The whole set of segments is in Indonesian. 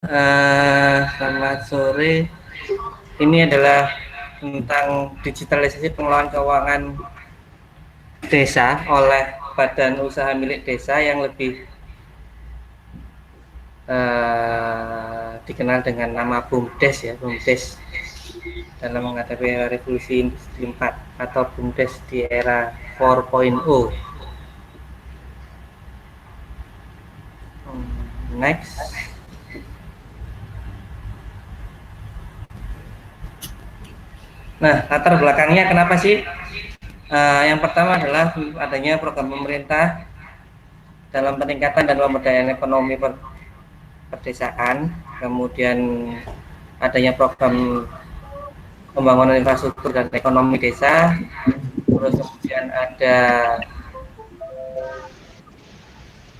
Selamat sore. Ini adalah tentang digitalisasi pengelolaan keuangan desa oleh badan usaha milik desa yang lebih dikenal dengan nama BUMDes ya, BUMDes dalam menghadapi revolusi industri 4 atau BUMDes di era 4.0. Next. Nah, latar belakangnya kenapa sih? Yang pertama adalah adanya program pemerintah dalam peningkatan dan pemberdayaan ekonomi perdesaan, kemudian adanya program pembangunan infrastruktur dan ekonomi desa, terus kemudian ada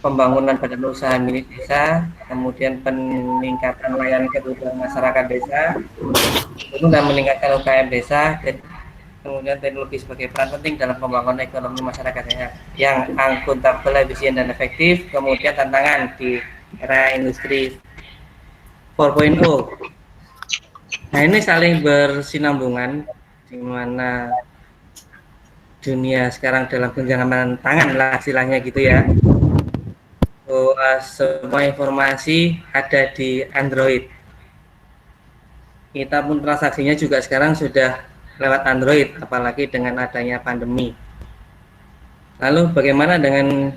pembangunan badan usaha milik desa, kemudian peningkatan layanan kebutuhan masyarakat desa, dan meningkatkan UKM desa, dan kemudian teknologi sebagai peran penting dalam pembangunan ekonomi masyarakatnya yang akuntabel, efisien, dan efektif. Kemudian tantangan di era industri 4.0. Nah, ini saling bersinambungan, di mana dunia sekarang dalam genggaman tangan lah istilahnya gitu ya. Semua informasi ada di Android. Kita pun transaksinya juga sekarang sudah lewat Android, apalagi dengan adanya pandemi. Lalu bagaimana dengan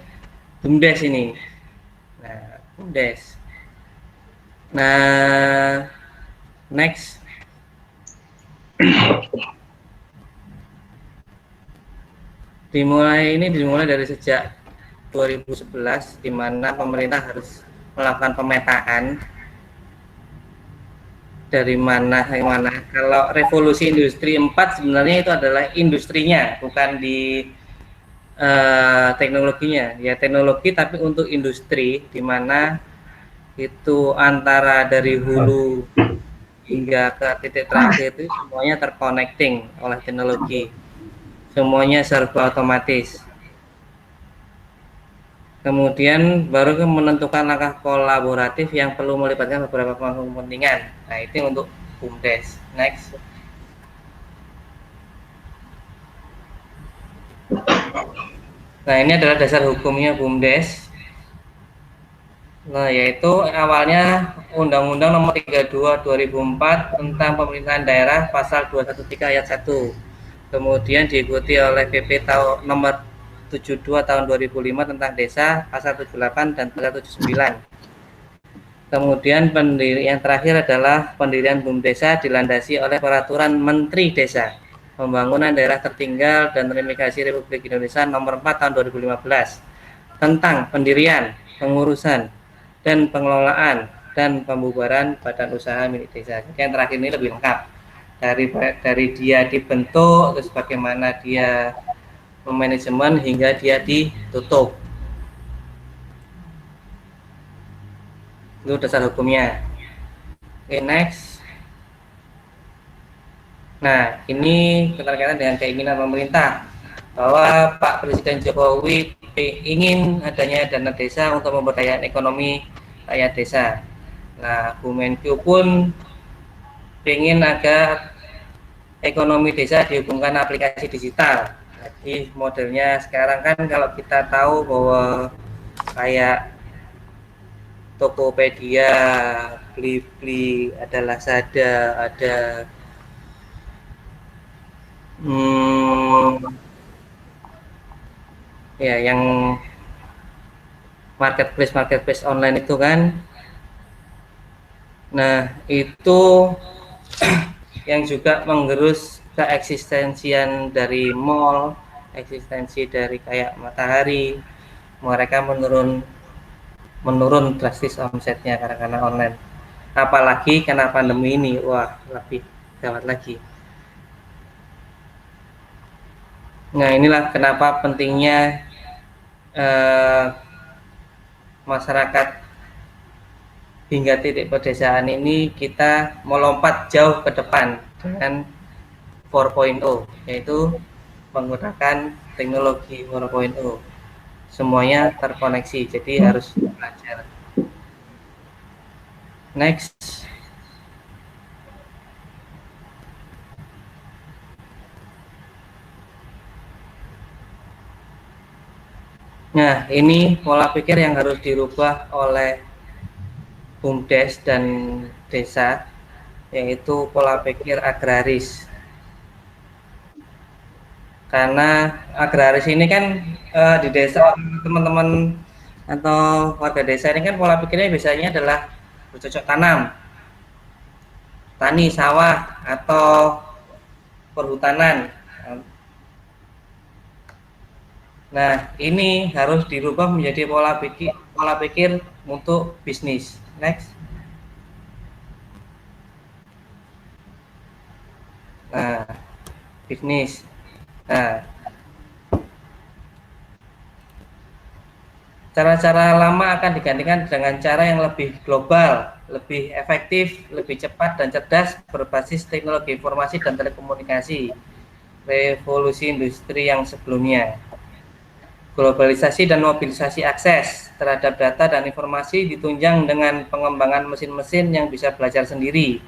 BUMDes ini? Nah, BUMDes. Nah, next. Dimulai dari sejak 2011, di mana pemerintah harus melakukan pemetaan dari mana yang mana. Kalau revolusi industri 4 sebenarnya itu adalah industrinya, bukan di teknologinya. Ya teknologi tapi untuk industri, di mana itu antara dari hulu hingga ke titik terakhir itu semuanya terconnecting oleh teknologi. Semuanya serba otomatis. Kemudian baru menentukan langkah kolaboratif yang perlu melibatkan beberapa pemangku kepentingan. Nah, itu untuk BUMDes. Next. Nah, ini adalah dasar hukumnya BUMDes. Nah, yaitu awalnya Undang-Undang Nomor 32 2004 tentang Pemerintahan Daerah pasal 213 ayat 1. Kemudian diikuti oleh PP Nomor 72 tahun 2005 tentang Desa pasal 78 dan pasal 79. Kemudian yang terakhir adalah pendirian BUMDesa dilandasi oleh Peraturan Menteri Desa, Pembangunan Daerah Tertinggal dan Transmigrasi Republik Indonesia Nomor 4 tahun 2015 tentang pendirian, pengurusan, dan pengelolaan dan pembubaran badan usaha milik desa. Jadi yang terakhir ini lebih lengkap dari dia dibentuk, terus bagaimana dia manajemen hingga dia ditutup. Itu dasar hukumnya. Oke, next. Nah, ini keterkaitan dengan keinginan pemerintah bahwa Pak Presiden Jokowi ingin adanya dana desa untuk pemberdayaan ekonomi rakyat desa. Nah, Bu Menkyu pun ingin agar ekonomi desa dihubungkan aplikasi digital. Jadi modelnya sekarang kan kalau kita tahu bahwa kayak Tokopedia, Blibli, ada Lazada, ada ya yang marketplace online itu kan. Nah, itu yang juga menggerus keeksistensian dari mall, eksistensi dari kayak Matahari. Mereka menurun drastis omsetnya karena online. Apalagi karena pandemi ini, wah lebih gawat lagi. Nah, inilah kenapa pentingnya masyarakat hingga titik pedesaan ini kita melompat jauh ke depan dengan 4.0, yaitu menggunakan teknologi 4.0. Semuanya terkoneksi, jadi harus belajar. Next. Nah, ini pola pikir yang harus dirubah oleh BUMDes dan desa, yaitu pola pikir agraris. Karena agraris ini kan di desa, teman-teman atau warga desa ini kan pola pikirnya biasanya adalah bercocok tanam, tani, sawah, atau perhutanan. Nah, ini harus dirubah menjadi pola pikir untuk bisnis. Next. Nah, bisnis. Nah, cara-cara lama akan digantikan dengan cara yang lebih global, lebih efektif, lebih cepat dan cerdas berbasis teknologi informasi dan telekomunikasi. Revolusi industri yang sebelumnya. Globalisasi dan mobilisasi akses terhadap data dan informasi ditunjang dengan pengembangan mesin-mesin yang bisa belajar sendiri.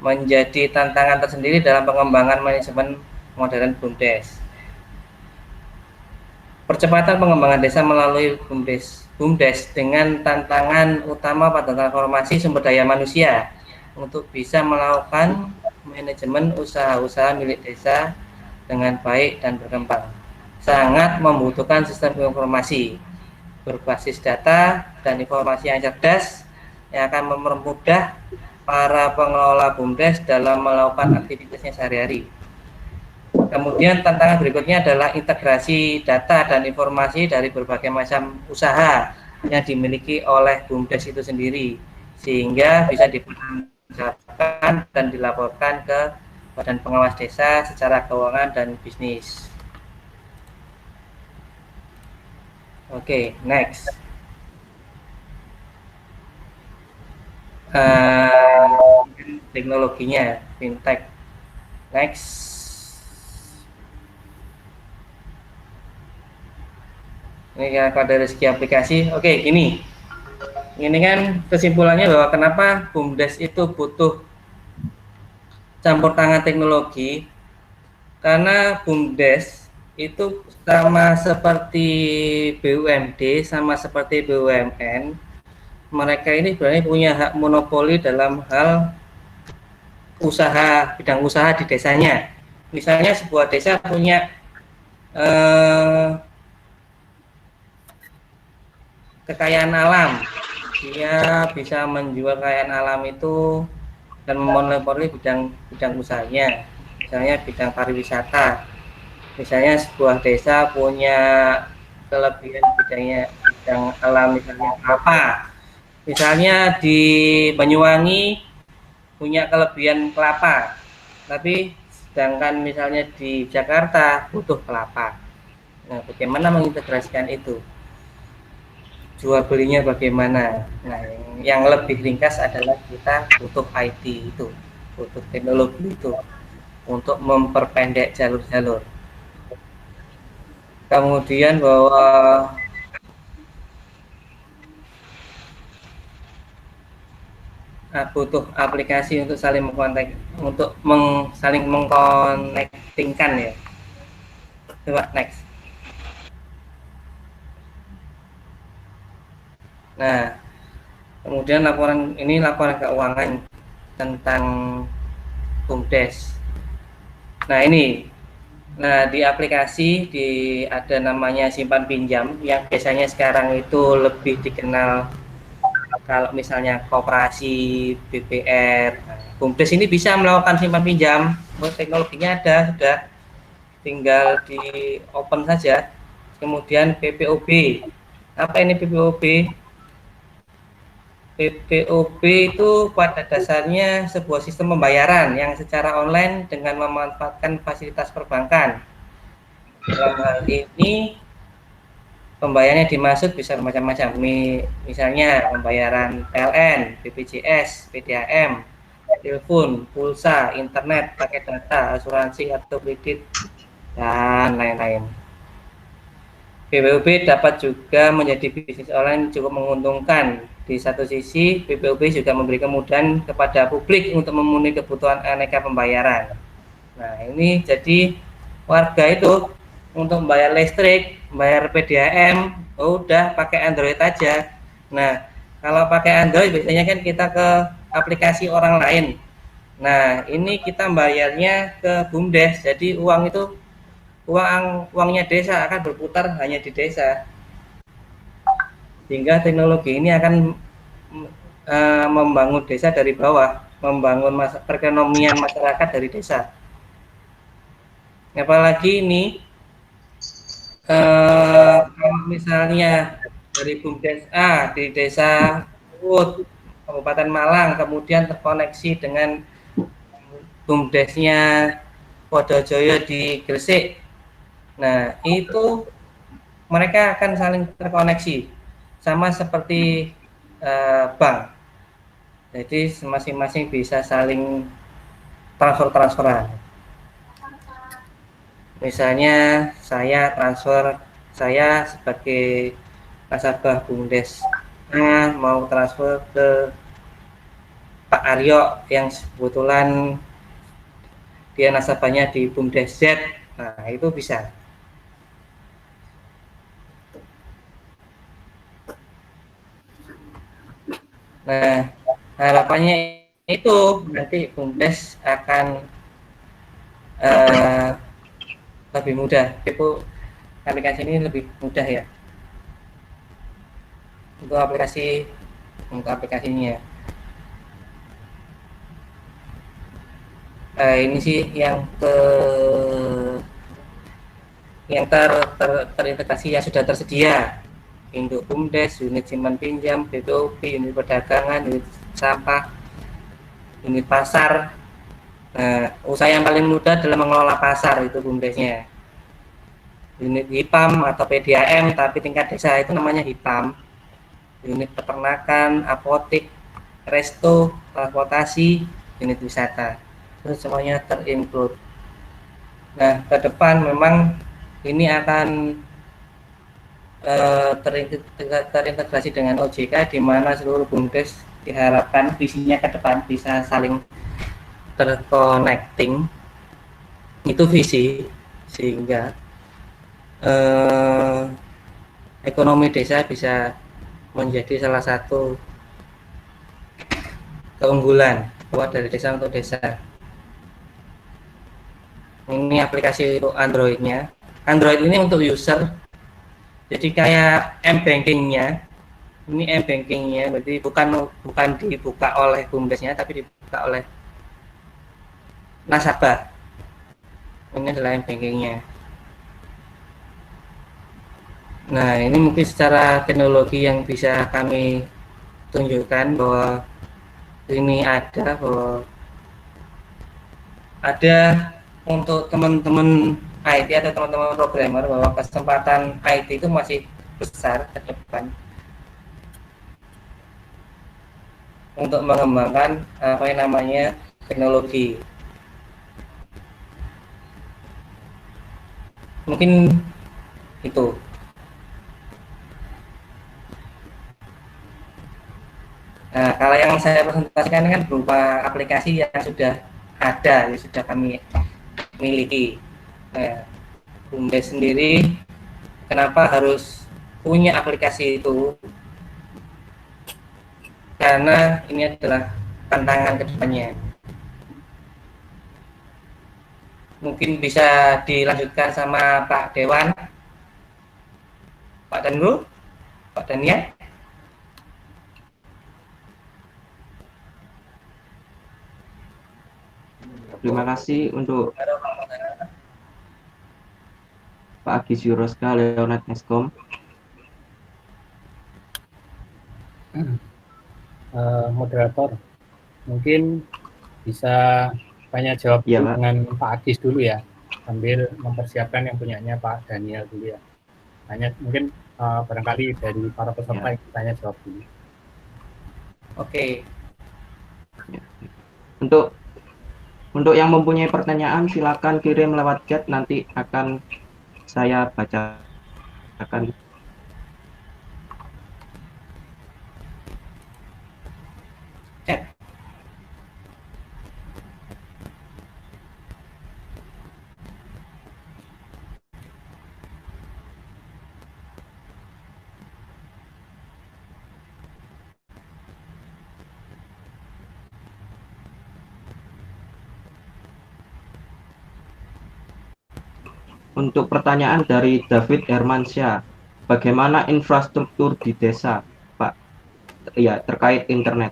Menjadi tantangan tersendiri dalam pengembangan manajemen modern BUMDes. Percepatan pengembangan desa melalui BUMDes dengan tantangan utama pada transformasi sumber daya manusia untuk bisa melakukan manajemen usaha-usaha milik desa dengan baik dan berkembang. Sangat membutuhkan sistem informasi berbasis data dan informasi yang cerdas yang akan mempermudah para pengelola BUMDes dalam melakukan aktivitasnya sehari-hari. Kemudian tantangan berikutnya adalah integrasi data dan informasi dari berbagai macam usaha yang dimiliki oleh BUMDes itu sendiri, sehingga bisa dipertanggungjawabkan dan dilaporkan ke Badan Pengawas Desa secara keuangan dan bisnis. Oke, next. Teknologinya, fintech. Next. Ini kalau dari segi aplikasi, oke, gini. Ini kan kesimpulannya bahwa kenapa BUMDes itu butuh campur tangan teknologi, karena BUMDes itu sama seperti BUMD, sama seperti BUMN, mereka ini sebenarnya punya hak monopoli dalam hal usaha, bidang usaha di desanya. Misalnya sebuah desa punya kekayaan alam, dia bisa menjual kekayaan alam itu dan memonopoli bidang usahanya. Misalnya bidang pariwisata, misalnya sebuah desa punya kelebihan bidang alam, misalnya apa, misalnya di Banyuwangi punya kelebihan kelapa, tapi sedangkan misalnya di Jakarta butuh kelapa. Nah, bagaimana mengintegrasikan itu, jual belinya bagaimana. Nah, yang lebih ringkas adalah kita butuh IT itu, butuh teknologi itu untuk memperpendek jalur-jalur. Kemudian bahwa butuh aplikasi untuk saling saling mengkonektingkan ya. Coba next. Nah, kemudian laporan keuangan tentang BUMDes. Nah, ini. Nah, di aplikasi ada namanya simpan pinjam yang biasanya sekarang itu lebih dikenal kalau misalnya koperasi, BPR. Nah, BUMDes ini bisa melakukan simpan pinjam. Teknologinya ada, sudah tinggal di open saja. Kemudian PPOB. Apa ini PPOB? PPOB itu pada dasarnya sebuah sistem pembayaran yang secara online dengan memanfaatkan fasilitas perbankan. Dalam hal ini pembayarannya dimaksud bisa macam-macam, misalnya pembayaran PLN, BPJS, PDAM, telepon, pulsa, internet, paket data, asuransi atau kredit, dan lain-lain. PPOB dapat juga menjadi bisnis online cukup menguntungkan di satu sisi PPUB juga memberi kemudahan kepada publik untuk memenuhi kebutuhan aneka pembayaran. Nah, ini jadi warga itu untuk membayar listrik, bayar PDAM, udah pakai Android aja. Nah, kalau pakai Android biasanya kan kita ke aplikasi orang lain. Nah, ini kita bayarnya ke BUMDes. Jadi uangnya desa akan berputar hanya di desa. Sehingga teknologi ini akan membangun desa dari bawah, membangun perekonomian masyarakat dari desa. Apalagi ini kalau misalnya dari BUMDes A di desa Ud, Kabupaten Malang, kemudian terkoneksi dengan BUMDesnya Wodojoyo di Gresik. Nah, itu mereka akan saling terkoneksi, sama seperti bank. Jadi masing-masing bisa saling transferan. Misalnya saya transfer, saya sebagai nasabah BUMDes mau transfer ke Pak Aryo yang kebetulan dia nasabahnya di BUMDes Z. Nah, itu bisa. Nah, harapannya itu nanti BUMDes akan lebih mudah. Itu aplikasi ini lebih mudah ya untuk aplikasinya. Ini sih yang terintegrasi yang sudah tersedia. Induk BUMDes, unit simpan pinjam, BPOB, unit perdagangan, unit sampah, unit pasar. Nah, usaha yang paling mudah adalah mengelola pasar, itu BUMDesnya. Unit HIPAM atau PDAM, tapi tingkat desa itu namanya HIPAM. Unit peternakan, apotik, resto, transportasi, unit wisata. Itu semuanya terinclude. Nah, ke depan memang ini akan terintegrasi dengan OJK, di mana seluruh BUMDes diharapkan visinya ke depan bisa saling terconnecting. Itu visi, sehingga ekonomi desa bisa menjadi salah satu keunggulan buat dari desa untuk desa. Ini aplikasi untuk Androidnya. Android ini untuk user, jadi kayak m-bankingnya. Ini m-bankingnya, berarti bukan dibuka oleh BUMDesnya, tapi dibuka oleh nasabah. Ini adalah m-bankingnya. Nah, ini mungkin secara teknologi yang bisa kami tunjukkan bahwa ini ada untuk teman-teman IT atau teman-teman programmer, bahwa kesempatan IT itu masih besar ke depan untuk mengembangkan apa yang namanya teknologi. Mungkin itu. Nah, kalau yang saya presentasikan kan berupa aplikasi yang sudah ada, yang sudah kami miliki. Nah, BUMDes sendiri kenapa harus punya aplikasi itu? Karena ini adalah tantangan kedepannya. Mungkin bisa dilanjutkan sama Pak Dewan, Pak Danru, Pak Dania. Terima kasih untuk Pak Agis Yuroska, Leonard Meskom. Moderator, mungkin bisa tanya jawab ya, dengan Pak Agis dulu ya, sambil mempersiapkan yang punyanya Pak Daniel dulu ya. Tanya mungkin barangkali dari para peserta yang tanya jawab dulu. Oke. Ya. Untuk yang mempunyai pertanyaan silakan kirim lewat chat, nanti akan saya bacakan. Untuk pertanyaan dari David Hermansyah, bagaimana infrastruktur di desa, Pak? Ya, terkait internet.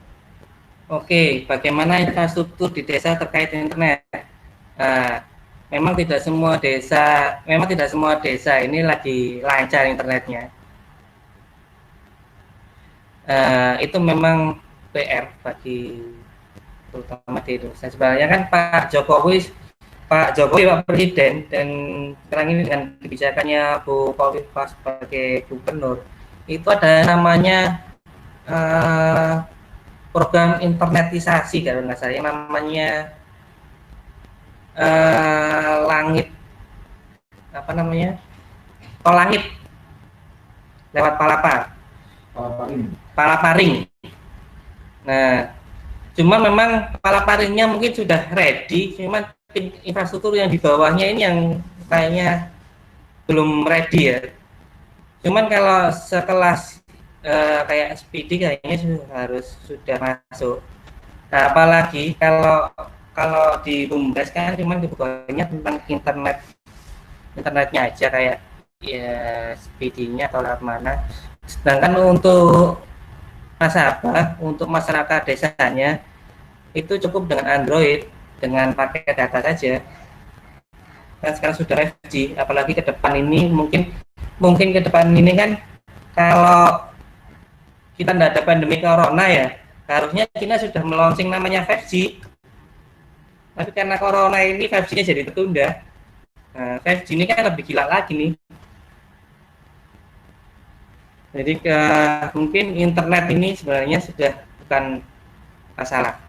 Oke, bagaimana infrastruktur di desa terkait internet? Nah, memang tidak semua desa ini lagi lancar internetnya. Itu memang PR bagi terutama di Indonesia. Sebenarnya kan Pak Jokowi Pak Presiden, dan sekarang ini dengan kebijakannya Bu Kofifa sebagai gubernur, itu ada namanya program internetisasi kalau nggak salah, yang namanya langit apa namanya tol langit lewat Palaparing. Nah, cuma memang Palaparingnya mungkin sudah ready, cuma infrastruktur yang di bawahnya ini yang kayaknya belum ready ya. Cuman kalau sekelas kayak SPD kayaknya sudah masuk. Nah, apalagi kalau di BUMDes kan cuman dibukanya tentang internetnya aja, kayak ya SPD-nya atau lewat mana. Sedangkan untuk nasabah, untuk masyarakat desanya itu cukup dengan Android, dengan pakai data saja. Kan sekarang sudah 5G, apalagi ke depan ini mungkin ke depan ini kan, kalau kita tidak ada pandemi corona ya, harusnya China sudah meluncurkan namanya 5G. Tapi karena corona ini 5G-nya jadi tertunda. Nah, 5G ini kan lebih gila lagi nih. Jadi mungkin internet ini sebenarnya sudah bukan masalah.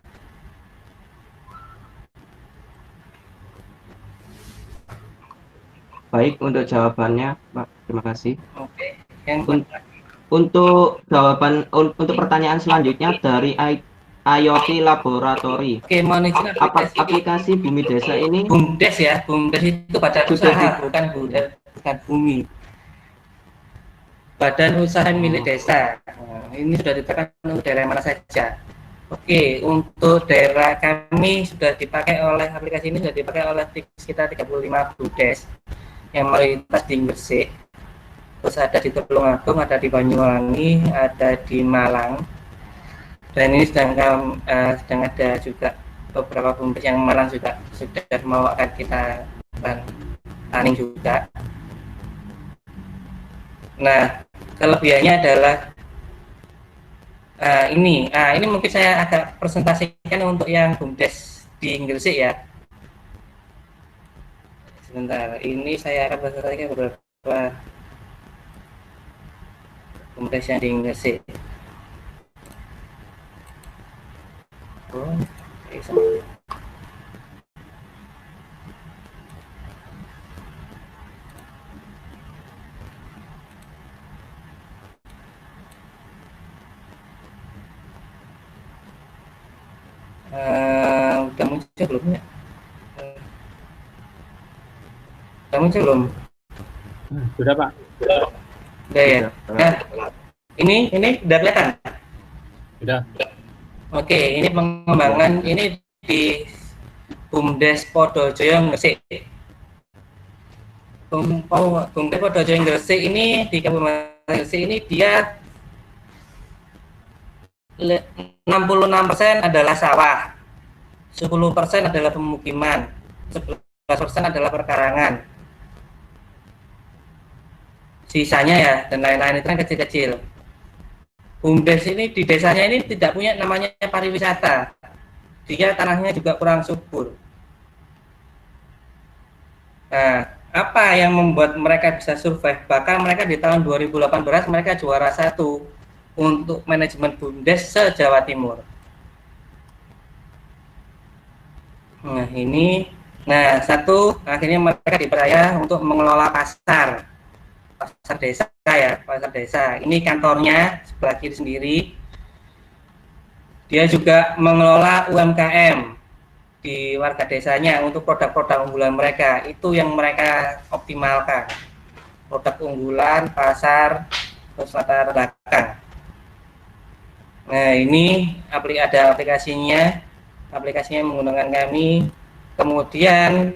Baik, untuk jawabannya, Pak. Terima kasih. Oke. Untuk pertanyaan selanjutnya dari IoT Laboratory. Oke, mohon izin, aplikasi Bumi Desa ini BUMDes ya, BUMDes itu badan usaha, bukan bumi. Badan usaha milik desa. Nah, ini sudah diterapkan daerah mana saja. Oke, untuk daerah kami aplikasi ini sudah dipakai oleh sekitar 35 BUMDes yang mayoritas di Gresik. Terus ada di Tulungagung, ada di Banyuwangi, ada di Malang, dan ini sedang ada juga beberapa BUMDes yang Malang juga sudah mau akan kita planning juga. Nah, kelebihannya adalah ini mungkin saya agak presentasikan untuk yang BUMDes di Gresik ya. Sebentar, ini saya akan presentasikan beberapa BUMDes yang di Gresik. Udah muncul belum ya? Udah muncul belum? Sudah, Pak. Udah ya. Nah, ini udah kelihatan? Sudah. Oke, ini pengembangan ini di BUMDes Podojoyo Gresik. BUMDes Podojoyo Gresik ini di Kabupaten Gresik ini dia 66% adalah sawah, 10% adalah pemukiman, 11% adalah perkarangan. Sisanya ya dan lain-lain itu kan kecil-kecil. BUMDes ini di desanya ini tidak punya namanya pariwisata. Dia tanahnya juga kurang subur. Nah, apa yang membuat mereka bisa survive? Bahkan mereka di tahun 2018 mereka juara 1 untuk manajemen BUMDes se-Jawa Timur. Nah, akhirnya mereka dipercaya untuk mengelola pasar desa ya, pasar desa. Ini kantornya sebelah kiri sendiri. Dia juga mengelola UMKM di warga desanya untuk produk-produk unggulan mereka. Itu yang mereka optimalkan. Produk unggulan, pasar, terus latar belakang. Nah, ini ada aplikasinya menggunakan kami. Kemudian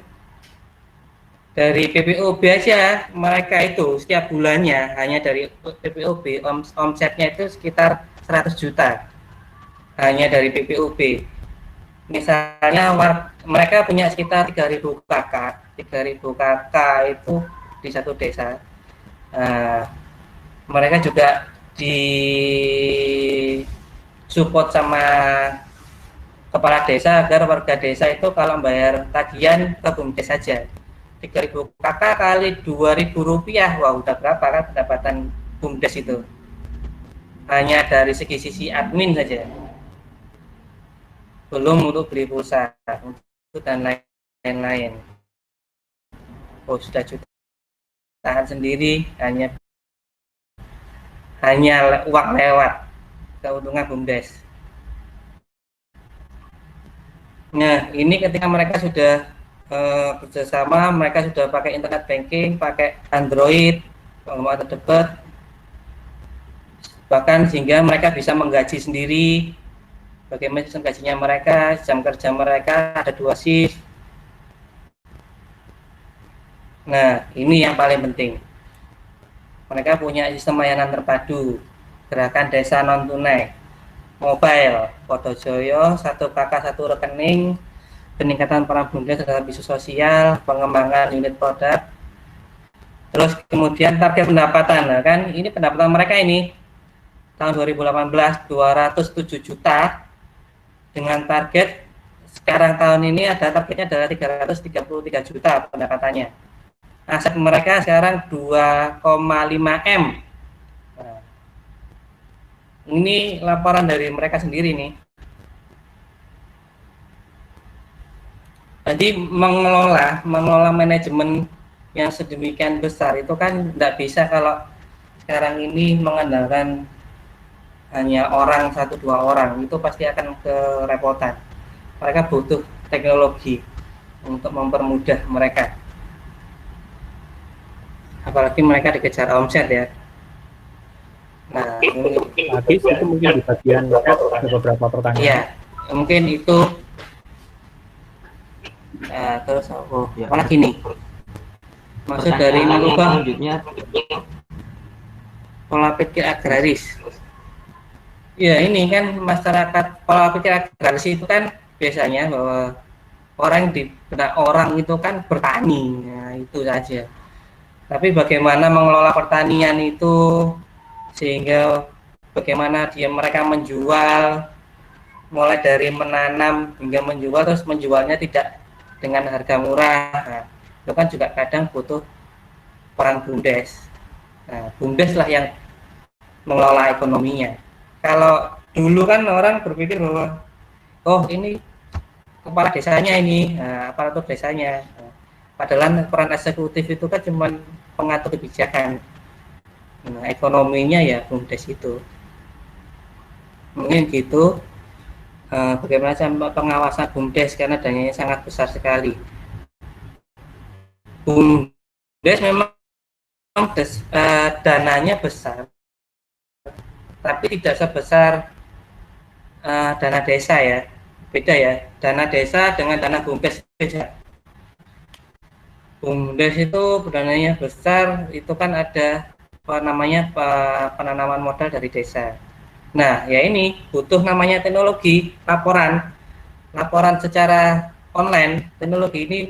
Dari PPOB aja mereka itu setiap bulannya hanya dari PPOB omsetnya itu sekitar 100 juta hanya dari PPOB. Misalnya mereka punya sekitar 3.000 kakak, 3.000 kakak itu di satu desa. Mereka juga di support sama kepala desa agar warga desa itu kalau bayar tagihan ke BUMDes saja. 3.000 kakak kali 2.000 rupiah, wah udah berapa kan pendapatan BUMDes itu? Hanya dari sisi admin saja, belum untuk beli pulsa dan lain-lain. Oh sudah jutaan sendiri hanya uang lewat keuntungan BUMDes. Nah ini ketika mereka sudah bersama, mereka sudah pakai internet banking, pakai Android, pengelola terdebat, bahkan sehingga mereka bisa menggaji sendiri. Bagaimana sistem gajinya mereka, jam kerja mereka ada 2 shift. Nah ini yang paling penting, mereka punya sistem layanan terpadu, gerakan desa non tunai, mobile, Podojoyo, 1 kakak 1 rekening, peningkatan peran BUMDes terhadap isu sosial, pengembangan unit produk. Terus kemudian target pendapatan, nah kan ini pendapatan mereka ini tahun 2018 207 juta, dengan target sekarang tahun ini ada targetnya adalah 333 juta pendapatannya. Aset mereka sekarang 2,5 M. Nah, ini laporan dari mereka sendiri nih. Jadi mengelola manajemen yang sedemikian besar itu kan tidak bisa kalau sekarang ini mengandalkan hanya orang 1-2 orang, itu pasti akan kerepotan. Mereka butuh teknologi untuk mempermudah mereka, apalagi mereka dikejar omset ya. Nah habis itu mungkin di bagian ada beberapa pertanyaan. Iya, mungkin itu. Terus Ya. apa lagi nih? Maksud dari mengubah selanjutnya pola pikir agraris. Ya ini kan masyarakat, pola pikir agraris itu kan biasanya bahwa orang di benak orang itu kan bertani, nah itu saja. Tapi bagaimana mengelola pertanian itu sehingga bagaimana mereka menjual, mulai dari menanam hingga menjual, terus menjualnya tidak dengan harga murah. Nah, itu kan juga kadang butuh peran BUMDes. Nah, BUMDes lah yang mengelola ekonominya. Kalau dulu kan orang berpikir bahwa oh ini kepala desanya ini, aparatur desanya. Padahal peran eksekutif itu kan cuma pengatur kebijakan. Nah, ekonominya ya BUMDes itu. Mungkin gitu. Bagaimana pengawasan BUMDes karena dananya sangat besar sekali. BUMDes memang dananya besar, tapi tidak sebesar dana desa ya, beda ya. Dana desa dengan dana BUMDes beda. BUMDes itu dananya besar, itu kan ada penanaman modal dari desa. Nah ya ini butuh namanya teknologi laporan secara online. Teknologi ini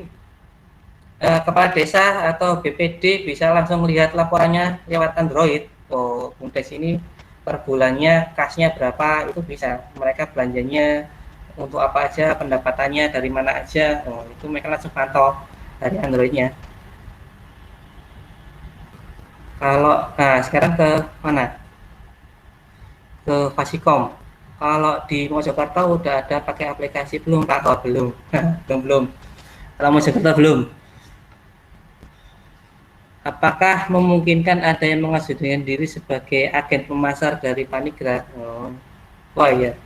kepala desa atau BPD bisa langsung melihat laporannya lewat Android. Oh BUMDes ini per bulannya kasnya berapa, itu bisa mereka belanjanya untuk apa aja, pendapatannya dari mana aja, itu mereka langsung pantau dari Androidnya. Kalau sekarang ke mana, ke Fasikom. Kalau di Mojokerto udah ada pakai aplikasi belum Pak? Oh, belum. belum kalau Mojokerto belum. Apakah memungkinkan ada yang mengajukan diri sebagai agen pemasar dari Panigrah? Oh iya,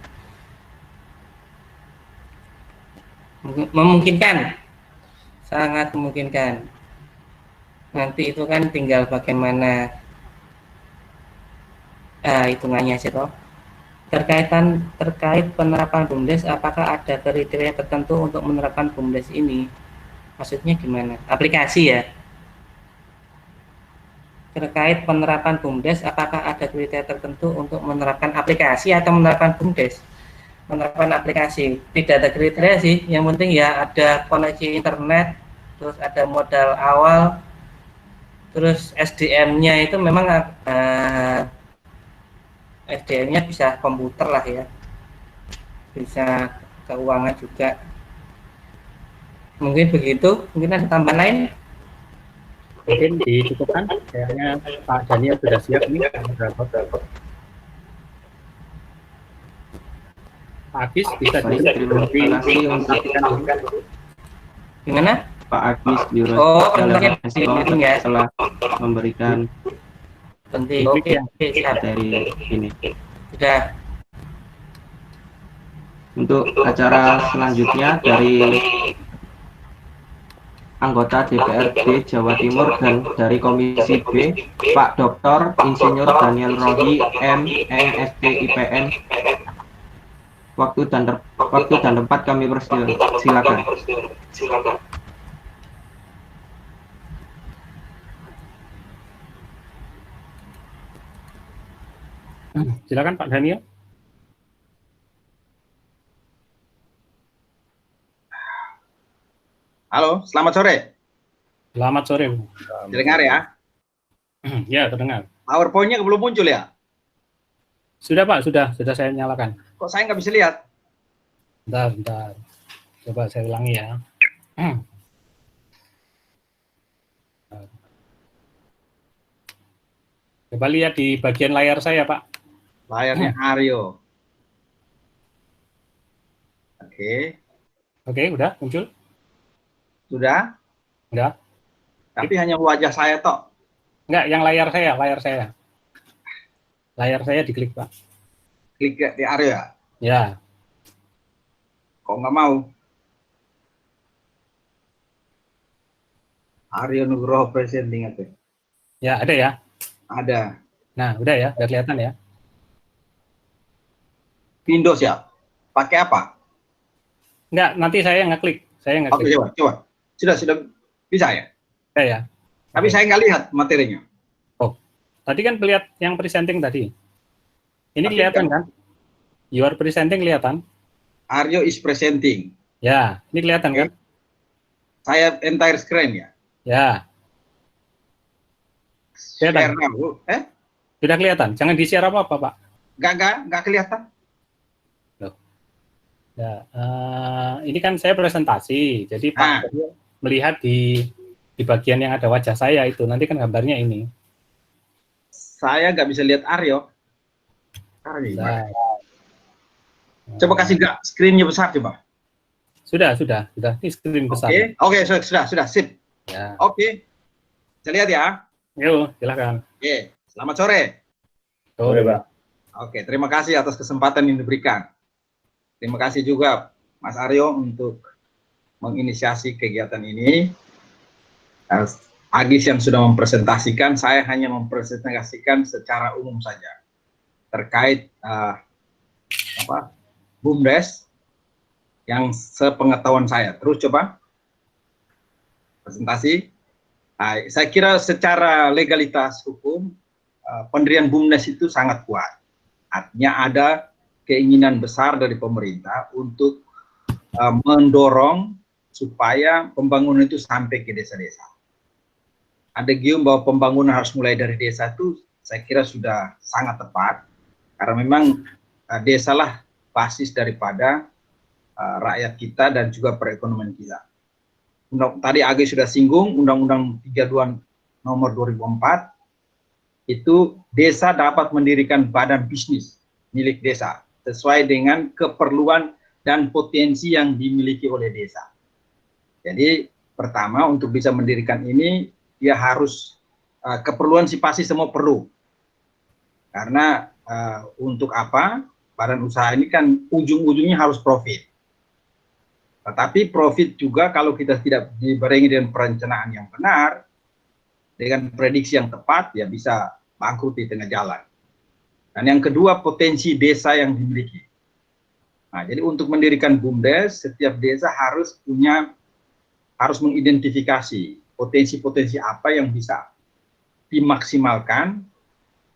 memungkinkan, sangat memungkinkan. Nanti itu kan tinggal bagaimana hitungannya sih toh. Terkait penerapan BUMDes, apakah ada kriteria tertentu untuk menerapkan BUMDes ini? Maksudnya gimana? Aplikasi ya? Terkait penerapan BUMDes, apakah ada kriteria tertentu untuk menerapkan aplikasi atau menerapkan BUMDes? Menerapkan aplikasi, tidak ada kriteria sih, yang penting ya ada koneksi internet, terus ada modal awal, terus SDM-nya itu memang SDM-nya bisa komputer lah ya, bisa keuangan juga. Mungkin begitu, mungkin ada tambahan lain? Mungkin dicukupkan, kayaknya Pak Daniel sudah siap nih. Pak Agis bisa Baik, terima kasih untuk Gimana? Pak Agis Biro Oh, Jalan penting ya. telah memberikan Penting. Oke, siap. materi ini. Sudah. Untuk acara selanjutnya dari anggota DPRD Jawa Timur dan dari Komisi B, Pak Dr. Insinyur Daniel Rohi, MSc IPN. Waktu dan tempat kami persilakan. Silakan Pak Daniel. Halo, selamat sore. Selamat sore. Dengar ya? Ya, terdengar. PowerPoint-nya belum muncul ya? Sudah Pak, sudah saya nyalakan. Kok saya nggak bisa lihat? Bentar. Coba saya ulangi ya. Coba lihat di bagian layar saya, Pak. Layarnya Aryo. Oke. Oke, udah muncul? Sudah? Enggak? Tapi hanya wajah saya toh. Enggak, yang layar saya. Layar saya diklik, Pak. Klik di Aryo ya? Ya. Kok nggak mau? Aryo Nugroho presenting apa? Ya, ada ya? Ada. Nah, udah ya, udah kelihatan ya. Windows ya? Pakai apa? Enggak, nanti saya ngeklik. Oke, coba. Sudah bisa ya? Ya. Tapi saya nggak lihat materinya. Oh, tadi kan lihat yang presenting tadi. Ini kelihatan kan? You are presenting kelihatan? Aryo is presenting. Ya, ini kelihatan kan? Saya entire screen ya? Ya. Share Kelihatan. now. Sudah kelihatan. Jangan di-share apa-apa, Pak. Nggak kelihatan. Ya, ini kan saya presentasi. Jadi Pak melihat di bagian yang ada wajah saya itu. Nanti kan gambarnya ini. Saya nggak bisa lihat Aryo. Nah, Coba kasih screen-nya besar coba. Sudah. Ini screen besar. Oke, sudah, sip. Ya. Oke. Saya lihat ya. Yuk, silakan. Oke, selamat sore. Sore, Pak. Oke, terima kasih atas kesempatan yang diberikan. Terima kasih juga Mas Aryo untuk menginisiasi kegiatan ini. Agis yang sudah mempresentasikan, saya hanya mempresentasikan secara umum saja terkait BUMDes yang sepengetahuan saya. Terus coba presentasi. Saya kira secara legalitas hukum pendirian BUMDes itu sangat kuat. Artinya ada keinginan besar dari pemerintah untuk mendorong supaya pembangunan itu sampai ke desa-desa. Ada gium bahwa pembangunan harus mulai dari desa itu saya kira sudah sangat tepat karena memang desalah basis daripada rakyat kita dan juga perekonomian kita. Tadi Agi sudah singgung Undang-Undang 32 nomor 2004 itu desa dapat mendirikan badan bisnis milik desa sesuai dengan keperluan dan potensi yang dimiliki oleh desa. Jadi pertama untuk bisa mendirikan ini dia harus keperluan sih pasti semua perlu. Karena untuk apa? Badan usaha ini kan ujung-ujungnya harus profit. Tetapi profit juga kalau kita tidak dibarengi dengan perencanaan yang benar, dengan prediksi yang tepat, ya bisa bangkrut di tengah jalan. Dan yang kedua, potensi desa yang dimiliki. Nah, jadi untuk mendirikan BUMDes, setiap desa harus punya harus mengidentifikasi potensi-potensi apa yang bisa dimaksimalkan.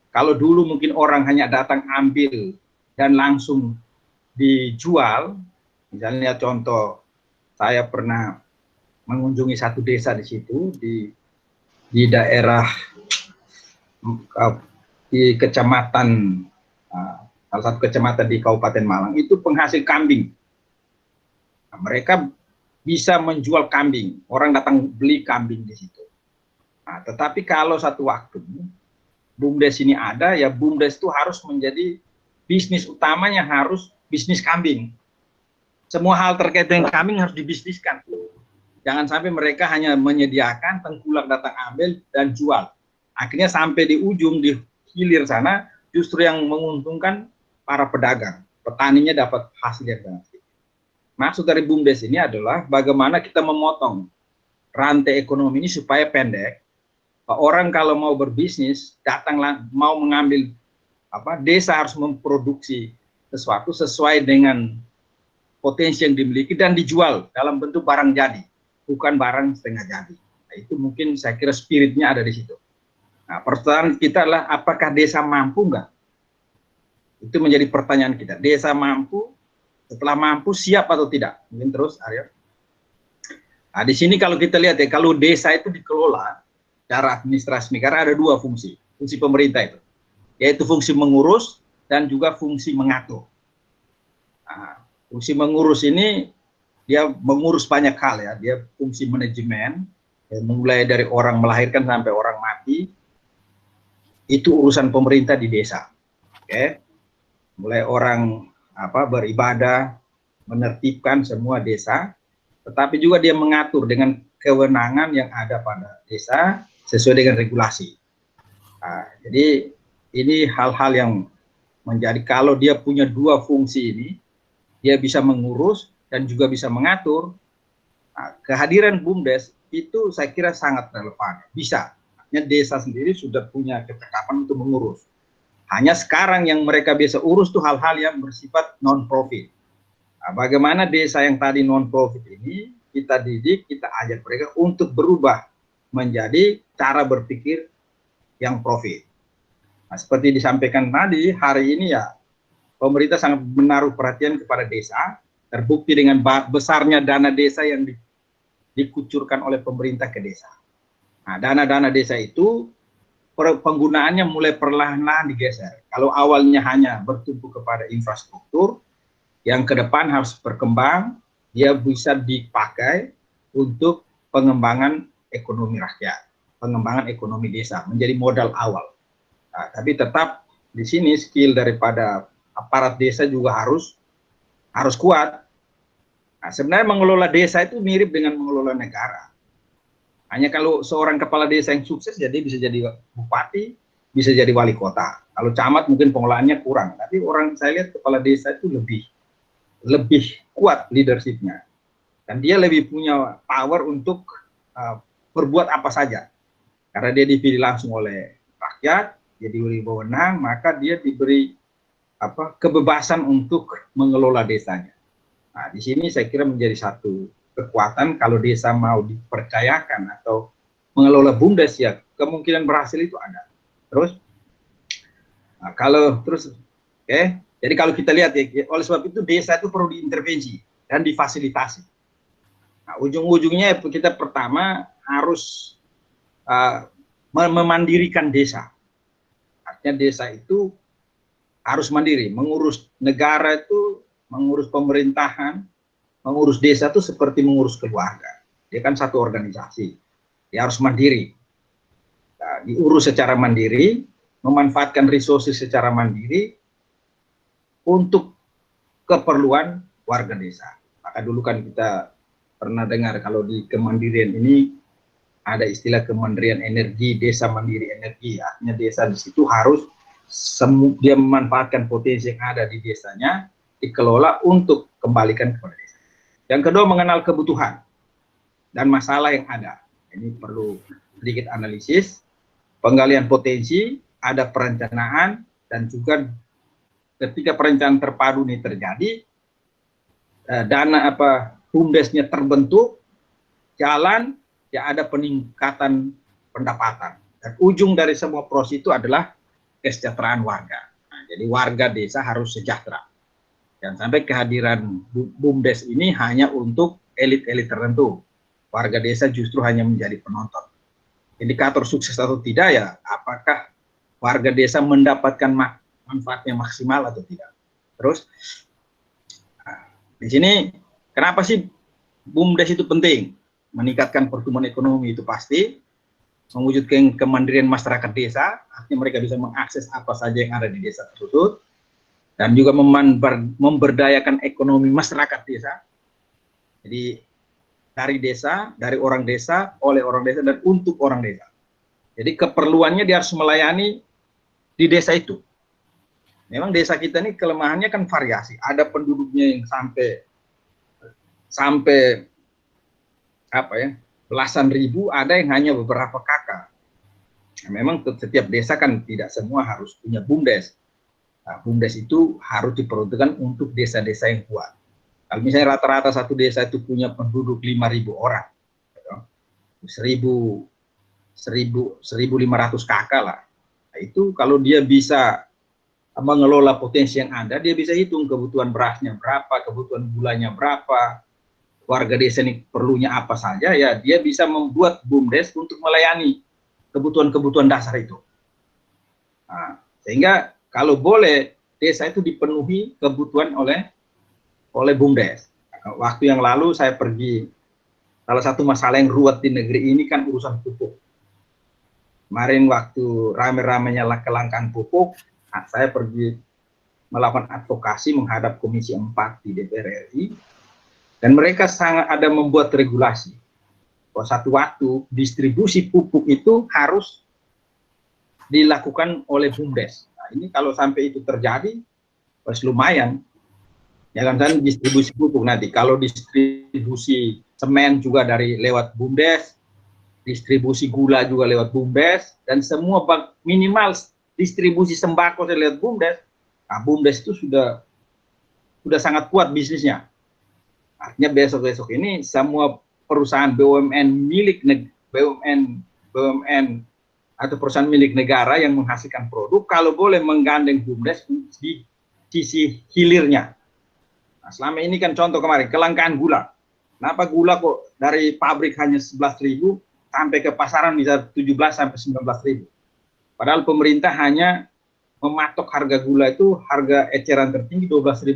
Kalau dulu mungkin orang hanya datang ambil dan langsung dijual, misalnya contoh, saya pernah mengunjungi satu desa di situ, di daerah, di kecamatan, salah satu kecamatan di Kabupaten Malang, itu penghasil kambing. Nah, mereka bisa menjual kambing, orang datang beli kambing di situ. Nah, tetapi kalau satu waktu BUMDes ini ada, ya BUMDes itu harus menjadi bisnis utamanya harus bisnis kambing. Semua hal terkait dengan kambing harus dibisniskan. Jangan sampai mereka hanya menyediakan, tengkulak datang ambil dan jual. Akhirnya sampai di ujung, di hilir sana, justru yang menguntungkan para pedagang. Petaninya dapat hasil yang banyak. Maksud dari BUMDes ini adalah bagaimana kita memotong rantai ekonomi ini supaya pendek. Orang kalau mau berbisnis, datang mau mengambil desa harus memproduksi sesuatu sesuai dengan potensi yang dimiliki dan dijual dalam bentuk barang jadi, bukan barang setengah jadi. Nah, itu mungkin saya kira spiritnya ada di situ. Nah, pertanyaan kita adalah apakah desa mampu enggak? Itu menjadi pertanyaan kita. Desa mampu, setelah mampu siap atau tidak? Mungkin terus, Arya. Nah, di sini kalau kita lihat ya, kalau desa itu dikelola secara administrasi negara ada dua fungsi pemerintah itu, yaitu fungsi mengurus dan juga fungsi mengatur. Nah, fungsi mengurus ini dia mengurus banyak hal ya, dia fungsi manajemen, mulai dari orang melahirkan sampai orang mati, itu urusan pemerintah di desa. Oke, mulai orang beribadah, menertibkan semua desa, tetapi juga dia mengatur dengan kewenangan yang ada pada desa sesuai dengan regulasi. Nah, jadi ini hal-hal yang menjadi kalau dia punya dua fungsi ini, dia bisa mengurus dan juga bisa mengatur. Nah, kehadiran BUMDes itu saya kira sangat relevan. Bisa, artinya desa sendiri sudah punya kecakapan untuk mengurus. Hanya sekarang yang mereka biasa urus tuh hal-hal yang bersifat non-profit. Nah, bagaimana desa yang tadi non-profit ini kita didik, kita ajak mereka untuk berubah menjadi cara berpikir yang profit. Nah, seperti disampaikan tadi, hari ini ya pemerintah sangat menaruh perhatian kepada desa, terbukti dengan besarnya dana desa yang dikucurkan oleh pemerintah ke desa. Nah, dana-dana desa itu penggunaannya mulai perlahan-lahan digeser. Kalau awalnya hanya bertumpu kepada infrastruktur, yang ke depan harus berkembang, dia bisa dipakai untuk pengembangan ekonomi rakyat, pengembangan ekonomi desa, menjadi modal awal. Nah, tapi tetap di sini skill daripada aparat desa juga harus kuat. Nah, sebenarnya mengelola desa itu mirip dengan mengelola negara. Hanya kalau seorang kepala desa yang sukses, jadi bisa jadi bupati, bisa jadi wali kota. Kalau camat mungkin pengelolaannya kurang, tapi saya lihat kepala desa itu lebih kuat leadershipnya, dan dia lebih punya power untuk berbuat apa saja, karena dia dipilih langsung oleh rakyat, dia diberi wewenang, maka dia diberi kebebasan untuk mengelola desanya. Nah, di sini saya kira menjadi satu kekuatan kalau desa mau dipercayakan atau mengelola BUMDes, ya kemungkinan berhasil itu ada. Terus, jadi kalau kita lihat ya, oleh sebab itu desa itu perlu diintervensi dan difasilitasi. Nah, ujung-ujungnya kita pertama harus memandirikan desa. Artinya desa itu harus mandiri, mengurus negara itu, mengurus pemerintahan, mengurus desa itu seperti mengurus keluarga. Dia kan satu organisasi, dia harus mandiri. Nah, diurus secara mandiri, memanfaatkan resources secara mandiri untuk keperluan warga desa. Maka dulu kan kita pernah dengar kalau di kemandirian ini ada istilah Kementerian Energi, Desa Mandiri Energi. Artinya desa di situ harus dia memanfaatkan potensi yang ada di desanya, dikelola untuk kembalikan kepada desa. Yang kedua, mengenal kebutuhan dan masalah yang ada. Ini perlu sedikit analisis, penggalian potensi, ada perencanaan, dan juga ketika perencanaan terpadu ini terjadi, dana BUMDesnya terbentuk, jalan, ya ada peningkatan pendapatan. Dan ujung dari semua proses itu adalah kesejahteraan warga. Nah, jadi warga desa harus sejahtera. Dan sampai kehadiran BUMDes ini hanya untuk elit-elit tertentu. Warga desa justru hanya menjadi penonton. Indikator sukses atau tidak ya, apakah warga desa mendapatkan manfaatnya maksimal atau tidak. Terus, nah, di sini kenapa sih BUMDes itu penting? Meningkatkan pertumbuhan ekonomi itu pasti, mewujudkan kemandirian masyarakat desa, artinya mereka bisa mengakses apa saja yang ada di desa tersebut, dan juga memberdayakan ekonomi masyarakat desa. Jadi dari desa, dari orang desa, oleh orang desa, dan untuk orang desa. Jadi keperluannya dia harus melayani di desa itu. Memang desa kita ini kelemahannya kan variasi. Ada penduduknya yang sampai apa ya, belasan ribu, ada yang hanya beberapa kakak. Nah, memang setiap desa kan tidak semua harus punya BUMDes. Nah, BUMDes itu harus diperuntukkan untuk desa-desa yang kuat. Kalau misalnya rata-rata satu desa itu punya penduduk 5.000 orang, 1.500 kakak lah. Nah, itu kalau dia bisa mengelola potensi yang ada, dia bisa hitung kebutuhan berasnya berapa, kebutuhan gulanya berapa, warga desa ini perlunya apa saja, ya dia bisa membuat BUMDes untuk melayani kebutuhan-kebutuhan dasar itu. Nah, sehingga kalau boleh desa itu dipenuhi kebutuhan oleh BUMDes. Waktu yang lalu saya pergi, salah satu masalah yang ruwet di negeri ini kan urusan pupuk. Kemarin waktu rame-ramenya kelangkaan pupuk, nah, saya pergi melakukan advokasi menghadap Komisi 4 di DPR RI, dan mereka sangat ada membuat regulasi bahwa satu waktu distribusi pupuk itu harus dilakukan oleh BUMDes. Nah, ini kalau sampai itu terjadi, pas lumayan. Jangan sampai distribusi pupuk nanti. Kalau distribusi semen juga dari lewat BUMDes, distribusi gula juga lewat BUMDes, dan semua minimal distribusi sembako lewat BUMDes. Nah, BUMDes itu sudah sangat kuat bisnisnya. Artinya besok-besok ini semua perusahaan BUMN atau perusahaan milik negara yang menghasilkan produk, kalau boleh menggandeng BUMDes di sisi hilirnya. Nah, selama ini kan contoh kemarin, kelangkaan gula. Kenapa gula kok dari pabrik hanya 11.000 sampai ke pasaran bisa 17 sampai 19.000? Padahal pemerintah hanya mematok harga gula itu harga eceran tertinggi 12.500.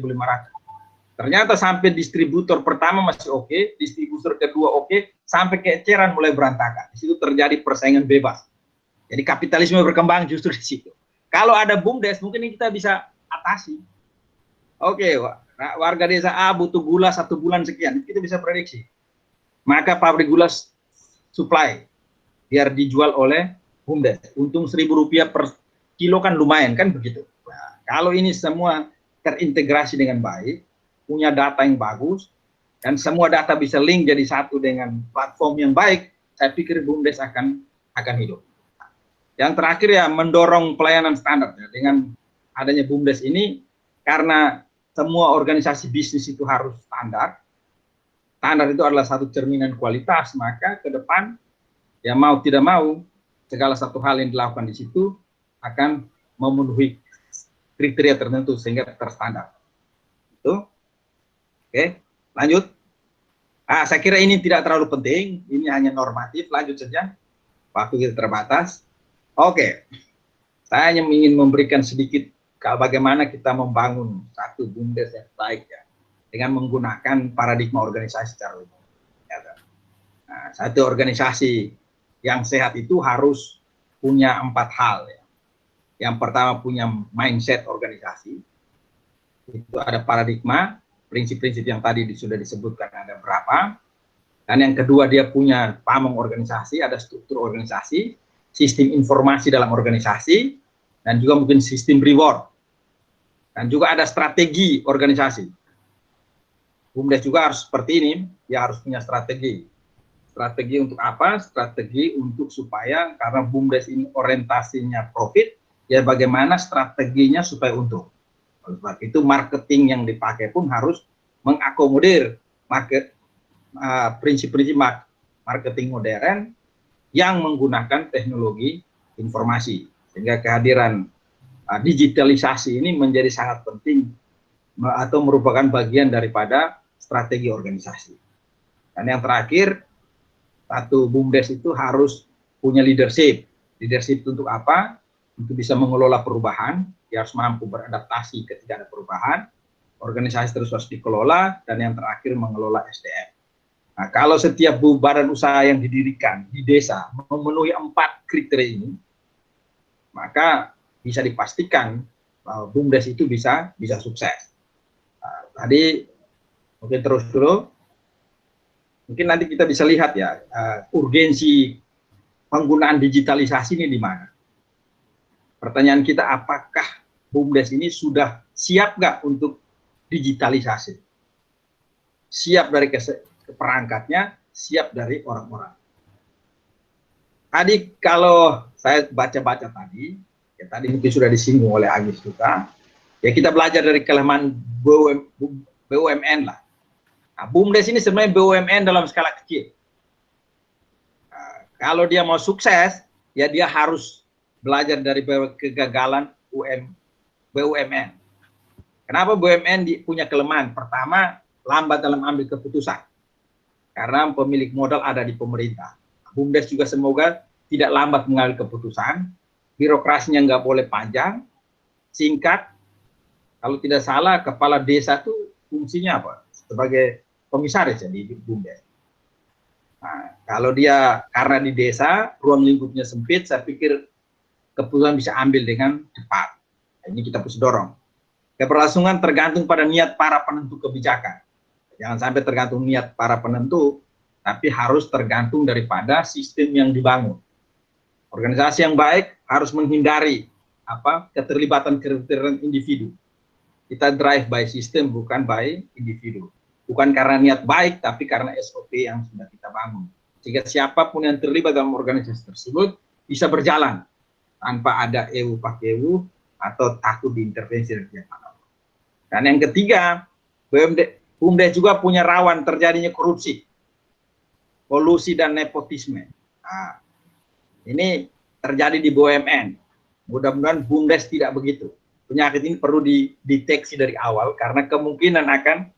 Ternyata sampai distributor pertama masih oke, distributor kedua oke, sampai ke eceran mulai berantakan. Di situ terjadi persaingan bebas. Jadi kapitalisme berkembang justru di situ. Kalau ada BUMDes, mungkin kita bisa atasi. Oke, warga desa A butuh gula 1 bulan sekian, kita bisa prediksi. Maka pabrik gula supply, biar dijual oleh BUMDes. Untung Rp1.000 per kilo kan lumayan, kan begitu. Nah, kalau ini semua terintegrasi dengan baik, punya data yang bagus, dan semua data bisa link jadi satu dengan platform yang baik, saya pikir BUMDes akan hidup. Yang terakhir ya, mendorong pelayanan standar. Ya. Dengan adanya BUMDes ini, karena semua organisasi bisnis itu harus standar, standar itu adalah satu cerminan kualitas, maka ke depan, ya mau tidak mau, segala satu hal yang dilakukan di situ akan memenuhi kriteria tertentu sehingga terstandar. Itu. Oke, lanjut. Saya kira ini tidak terlalu penting, ini hanya normatif, lanjut saja. Waktu kita terbatas. Oke, saya hanya ingin memberikan sedikit bagaimana kita membangun satu BUMDes yang baik ya, dengan menggunakan paradigma organisasi secara umum. Nah, satu organisasi yang sehat itu harus punya 4 hal ya. Yang pertama punya mindset organisasi, itu ada paradigma, prinsip-prinsip yang tadi sudah disebutkan ada berapa. Dan yang kedua dia punya pamong organisasi, ada struktur organisasi, sistem informasi dalam organisasi, dan juga mungkin sistem reward. Dan juga ada strategi organisasi. BUMDes juga harus seperti ini, dia harus punya strategi. Strategi untuk apa? Strategi untuk supaya, karena BUMDes ini orientasinya profit, ya bagaimana strateginya supaya untung. Oleh sebab itu marketing yang dipakai pun harus mengakomodir prinsip-prinsip marketing modern yang menggunakan teknologi informasi, sehingga kehadiran digitalisasi ini menjadi sangat penting atau merupakan bagian daripada strategi organisasi. Dan yang terakhir, satu BUMDes itu harus punya leadership. Leadership untuk apa? Untuk bisa mengelola perubahan, dia harus mampu beradaptasi ketika ada perubahan, organisasi terus harus dikelola, dan yang terakhir mengelola SDM. Nah, kalau setiap badan usaha yang didirikan di desa memenuhi 4 kriteria ini, maka bisa dipastikan bahwa BUMDes itu bisa sukses. Nah, tadi mungkin terus dulu, mungkin nanti kita bisa lihat ya urgensi penggunaan digitalisasi ini di mana. Pertanyaan kita, apakah BUMDes ini sudah siap nggak untuk digitalisasi? Siap dari perangkatnya, siap dari orang-orang. Tadi kalau saya baca-baca tadi, ya tadi mungkin sudah disinggung oleh Agis juga, ya kita belajar dari kelemahan BUMN lah. Nah, BUMDes ini sebenarnya BUMN dalam skala kecil. Nah, kalau dia mau sukses, ya dia harus belajar dari kegagalan BUMN. Kenapa BUMN punya kelemahan? Pertama, lambat dalam ambil keputusan. Karena pemilik modal ada di pemerintah. BUMDes juga semoga tidak lambat mengambil keputusan, birokrasinya nggak boleh panjang, singkat. Kalau tidak salah, kepala desa itu fungsinya apa? Sebagai komisaris ya di BUMDes. Nah, kalau dia karena di desa, ruang lingkupnya sempit, saya pikir keputusan bisa ambil dengan cepat. Nah, ini kita harus dorong. Keberlangsungan tergantung pada niat para penentu kebijakan. Jangan sampai tergantung niat para penentu, tapi harus tergantung daripada sistem yang dibangun. Organisasi yang baik harus menghindari keterlibatan individu. Kita drive by system, bukan by individu. Bukan karena niat baik, tapi karena SOP yang sudah kita bangun. Sehingga siapapun yang terlibat dalam organisasi tersebut bisa berjalan tanpa ada ewu pakewu atau takut diintervensi dari pihak mana. Dan yang ketiga, BUMDes juga punya rawan terjadinya korupsi, kolusi dan nepotisme. Nah, ini terjadi di BUMN. Mudah-mudahan BUMDes tidak begitu. Penyakit ini perlu dideteksi dari awal karena kemungkinan akan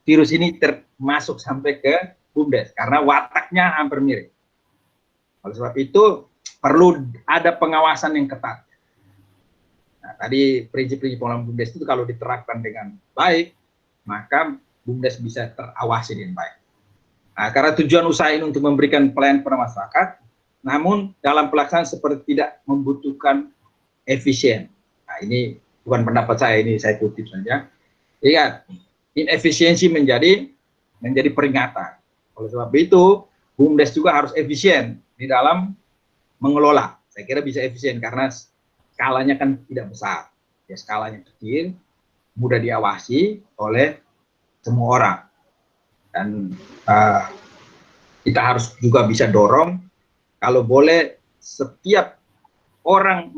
virus ini termasuk sampai ke BUMDes karena wataknya hampir mirip. Oleh sebab itu perlu ada pengawasan yang ketat. Nah, tadi prinsip-prinsip pengelolaan BUMDes itu kalau diterapkan dengan baik, maka BUMDes bisa terawasi dengan baik. Nah, karena tujuan usaha ini untuk memberikan pelayanan kepada masyarakat, namun dalam pelaksanaan seperti tidak membutuhkan efisien. Nah, ini bukan pendapat saya, ini saya kutip saja. Ingat, inefisiensi menjadi peringatan. Oleh sebab itu, BUMDes juga harus efisien di dalam mengelola. Saya kira bisa efisien karena skalanya kan tidak besar. Ya, skalanya kecil, mudah diawasi oleh semua orang. Dan kita harus juga bisa dorong, kalau boleh setiap orang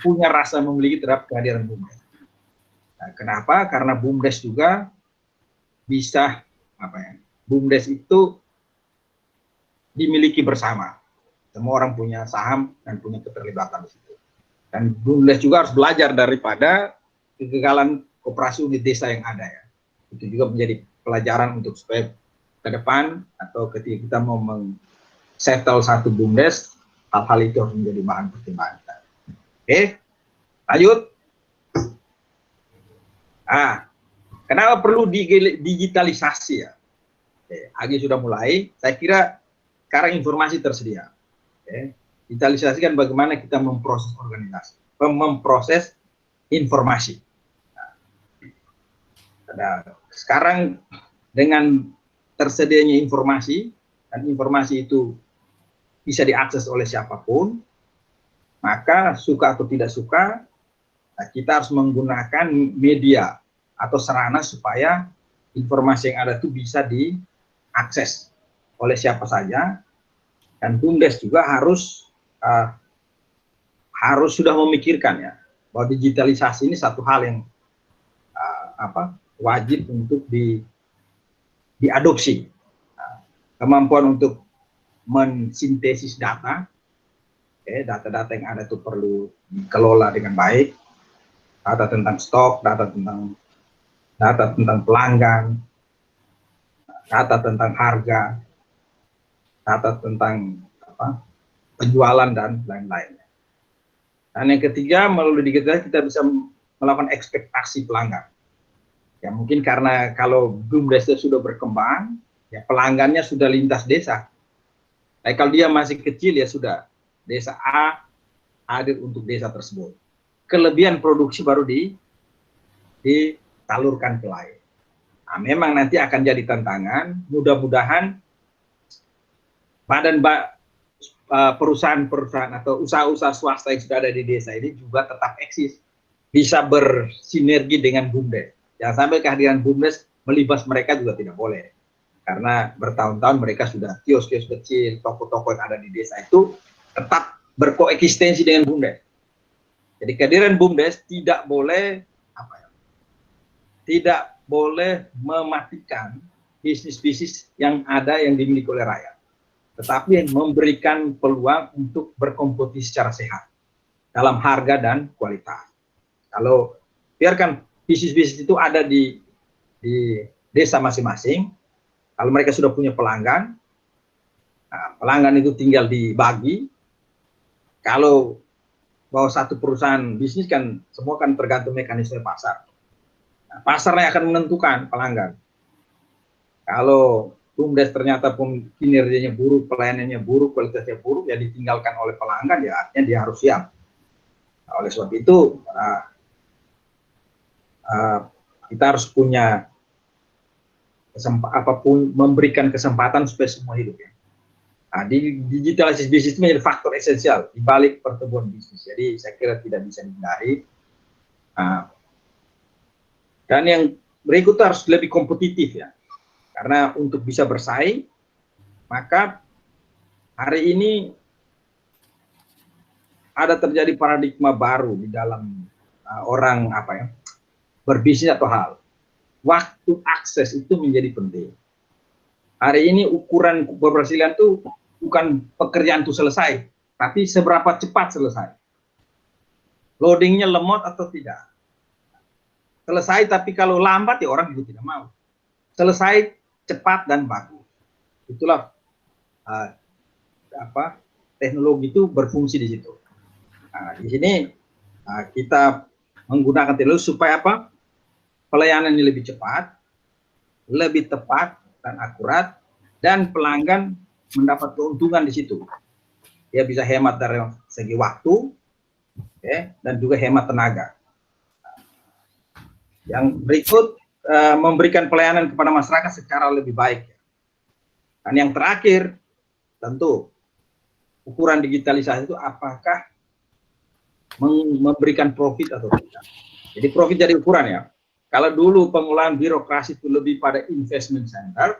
punya rasa memiliki terhadap kehadiran BUMDes. Nah, kenapa? Karena BUMDes juga bisa BUMDes itu dimiliki bersama. Semua orang punya saham dan punya keterlibatan di situ. Dan BUMDes juga harus belajar daripada kegagalan koperasi unit desa yang ada ya. Itu juga menjadi pelajaran untuk supaya ke depan atau ketika kita mau settle satu BUMDes, hal-hal itu harus menjadi bahan pertimbangan. Oke, lanjut. Kenapa perlu digitalisasi ya? Agi sudah mulai. Saya kira sekarang informasi tersedia. Digitalisasi kan bagaimana kita memproses organisasi, memproses informasi. Nah, sekarang dengan tersedianya informasi dan informasi itu bisa diakses oleh siapapun, maka suka atau tidak suka, kita harus menggunakan media atau sarana supaya informasi yang ada itu bisa diakses oleh siapa saja. Dan BUMDes juga harus sudah memikirkan ya bahwa digitalisasi ini satu hal yang wajib untuk diadopsi. kemampuan untuk mensintesis data, data-data yang ada itu perlu dikelola dengan baik, data tentang stok, data tentang pelanggan, data tentang harga, data tentang penjualan dan lain-lain. Dan yang ketiga, melalui digital kita bisa melakukan ekspektasi pelanggan. Ya mungkin karena kalau BUMDes sudah berkembang, ya pelanggannya sudah lintas desa. Nah, kalau dia masih kecil ya sudah desa A hadir untuk desa tersebut. Kelebihan produksi baru disalurkan ke lain. Nah, memang nanti akan jadi tantangan. Mudah-mudahan perusahaan-perusahaan atau usaha-usaha swasta yang sudah ada di desa ini juga tetap eksis, bisa bersinergi dengan BUMDes. Jangan sampai kehadiran BUMDes melibas mereka juga tidak boleh. Karena bertahun-tahun mereka sudah kios-kios kecil, toko-toko yang ada di desa itu tetap berkoeksistensi dengan BUMDes. Jadi kehadiran BUMDes tidak boleh mematikan bisnis-bisnis yang ada yang dimiliki oleh rakyat, tetapi memberikan peluang untuk berkompetisi secara sehat dalam harga dan kualitas. Kalau biarkan bisnis-bisnis itu ada di desa masing-masing, kalau mereka sudah punya pelanggan, pelanggan itu tinggal dibagi. Kalau bahwa satu perusahaan bisnis kan semua kan tergantung mekanisme pasar. Nah, pasarnya akan menentukan pelanggan. Kalau BUMDes ternyata kinerjanya buruk, pelayanannya buruk, kualitasnya buruk, ya ditinggalkan oleh pelanggan, ya artinya dia harus siap. Nah, oleh sebab itu kita harus punya memberikan kesempatan supaya semua hidup ya. Nah, di digitalisasi bisnis itu menjadi faktor esensial di balik pertumbuhan bisnis. Jadi saya kira tidak bisa dihindari. Dan yang berikut harus lebih kompetitif ya. Karena untuk bisa bersaing, maka hari ini ada terjadi paradigma baru di dalam orang berbisnis atau hal. Waktu akses itu menjadi penting. Hari ini ukuran keberhasilan itu bukan pekerjaan itu selesai, tapi seberapa cepat selesai. Loadingnya lemot atau tidak. Selesai tapi kalau lambat ya orang juga tidak mau. Selesai cepat dan bagus. Itulah teknologi itu berfungsi di situ. Nah, di sini kita menggunakan teknologi supaya pelayanannya lebih cepat, lebih tepat dan akurat, dan pelanggan mendapat keuntungan di situ. Dia bisa hemat dari segi waktu, dan juga hemat tenaga. Yang berikut memberikan pelayanan kepada masyarakat secara lebih baik. Dan yang terakhir, tentu ukuran digitalisasi itu apakah memberikan profit atau tidak. Jadi profit jadi ukuran ya. Kalau dulu pengolahan birokrasi itu lebih pada investment center,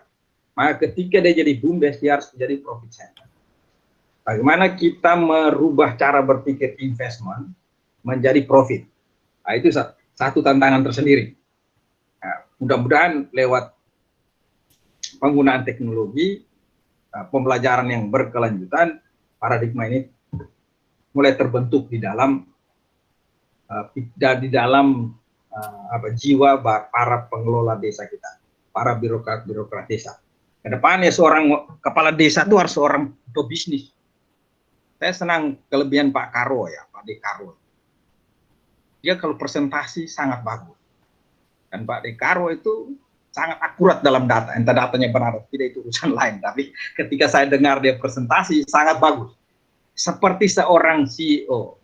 maka ketika dia jadi BUMDes dia harus menjadi profit center. Bagaimana kita merubah cara berpikir investment menjadi profit? Nah, itu satu tantangan tersendiri. Nah, mudah-mudahan lewat penggunaan teknologi, pembelajaran yang berkelanjutan, paradigma ini mulai terbentuk di dalam jiwa para pengelola desa kita, para birokrat desa. Kedepannya seorang kepala desa itu harus seorang pebisnis. Saya senang kelebihan Pak Karo ya, Pak Dekaro. Dia kalau presentasi sangat bagus. Dan Pak Dekaro itu sangat akurat dalam data. Entah datanya benar atau tidak itu urusan lain. Tapi ketika saya dengar dia presentasi sangat bagus. Seperti seorang CEO.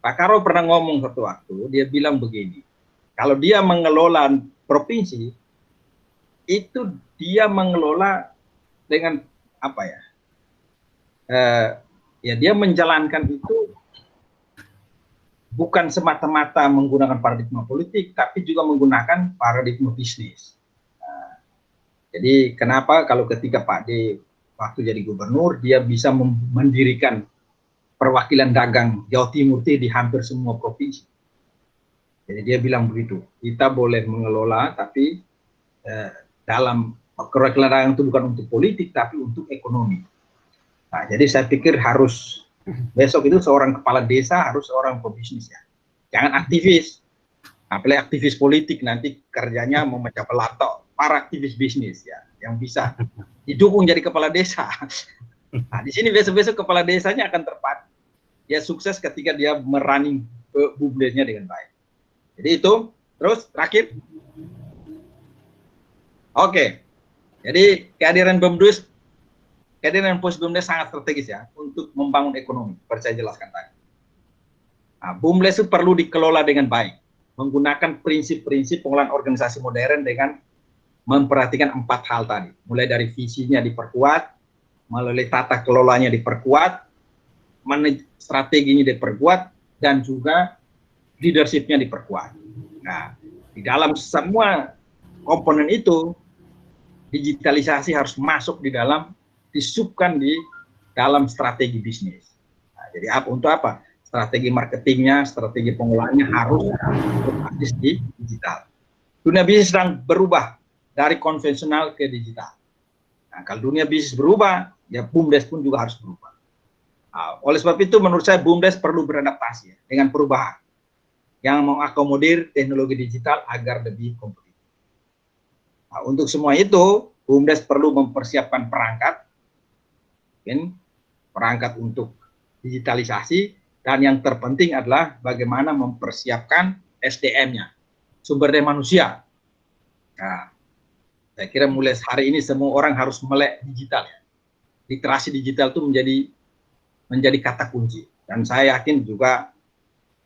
Pak Karo pernah ngomong satu waktu, dia bilang begini. Kalau dia mengelola provinsi, itu dia mengelola dengan dia menjalankan itu bukan semata-mata menggunakan paradigma politik, tapi juga menggunakan paradigma bisnis. Jadi kenapa kalau ketika Pak D waktu jadi gubernur, dia bisa mendirikan perwakilan dagang Jawa Timur di hampir semua provinsi. Jadi dia bilang begitu, kita boleh mengelola, tapi dalam kereklamasian itu bukan untuk politik, tapi untuk ekonomi. Nah, jadi saya pikir harus besok itu seorang kepala desa harus seorang pebisnis ya. Jangan aktivis, apalagi aktivis politik nanti kerjanya memecah belah para aktivis bisnis ya, yang bisa didukung jadi kepala desa. Nah, di sini besok-besok kepala desanya akan terpadu. Dia sukses ketika dia merunning BUMDes-nya dengan baik. Jadi itu, terus terakhir. Oke. Jadi kehadiran BUMDes, kehadiran pos BUMDes sangat strategis ya untuk membangun ekonomi, seperti saya jelaskan tadi. Nah, BUMDes itu perlu dikelola dengan baik, menggunakan prinsip-prinsip pengelolaan organisasi modern dengan memperhatikan 4 hal tadi, mulai dari visinya diperkuat, melalui tata kelolanya diperkuat, strateginya diperkuat, dan juga leadership-nya diperkuat. Nah, di dalam semua komponen itu, digitalisasi harus masuk di dalam, disupkan di dalam strategi bisnis. Nah, jadi untuk apa? Strategi marketingnya, strategi pengelolaannya harus berbasis di digital. Dunia bisnis sedang berubah dari konvensional ke digital. Nah, kalau dunia bisnis berubah, ya BUMDes pun juga harus berubah. Nah, oleh sebab itu menurut saya BUMDes perlu beradaptasi ya, dengan perubahan yang mengakomodir teknologi digital agar lebih kompetitif. Nah, untuk semua itu BUMDes perlu mempersiapkan perangkat untuk digitalisasi, dan yang terpenting adalah bagaimana mempersiapkan SDM-nya, sumber daya manusia. Nah, saya kira mulai hari ini semua orang harus melek digital ya. Literasi digital itu menjadi kata kunci, dan saya yakin juga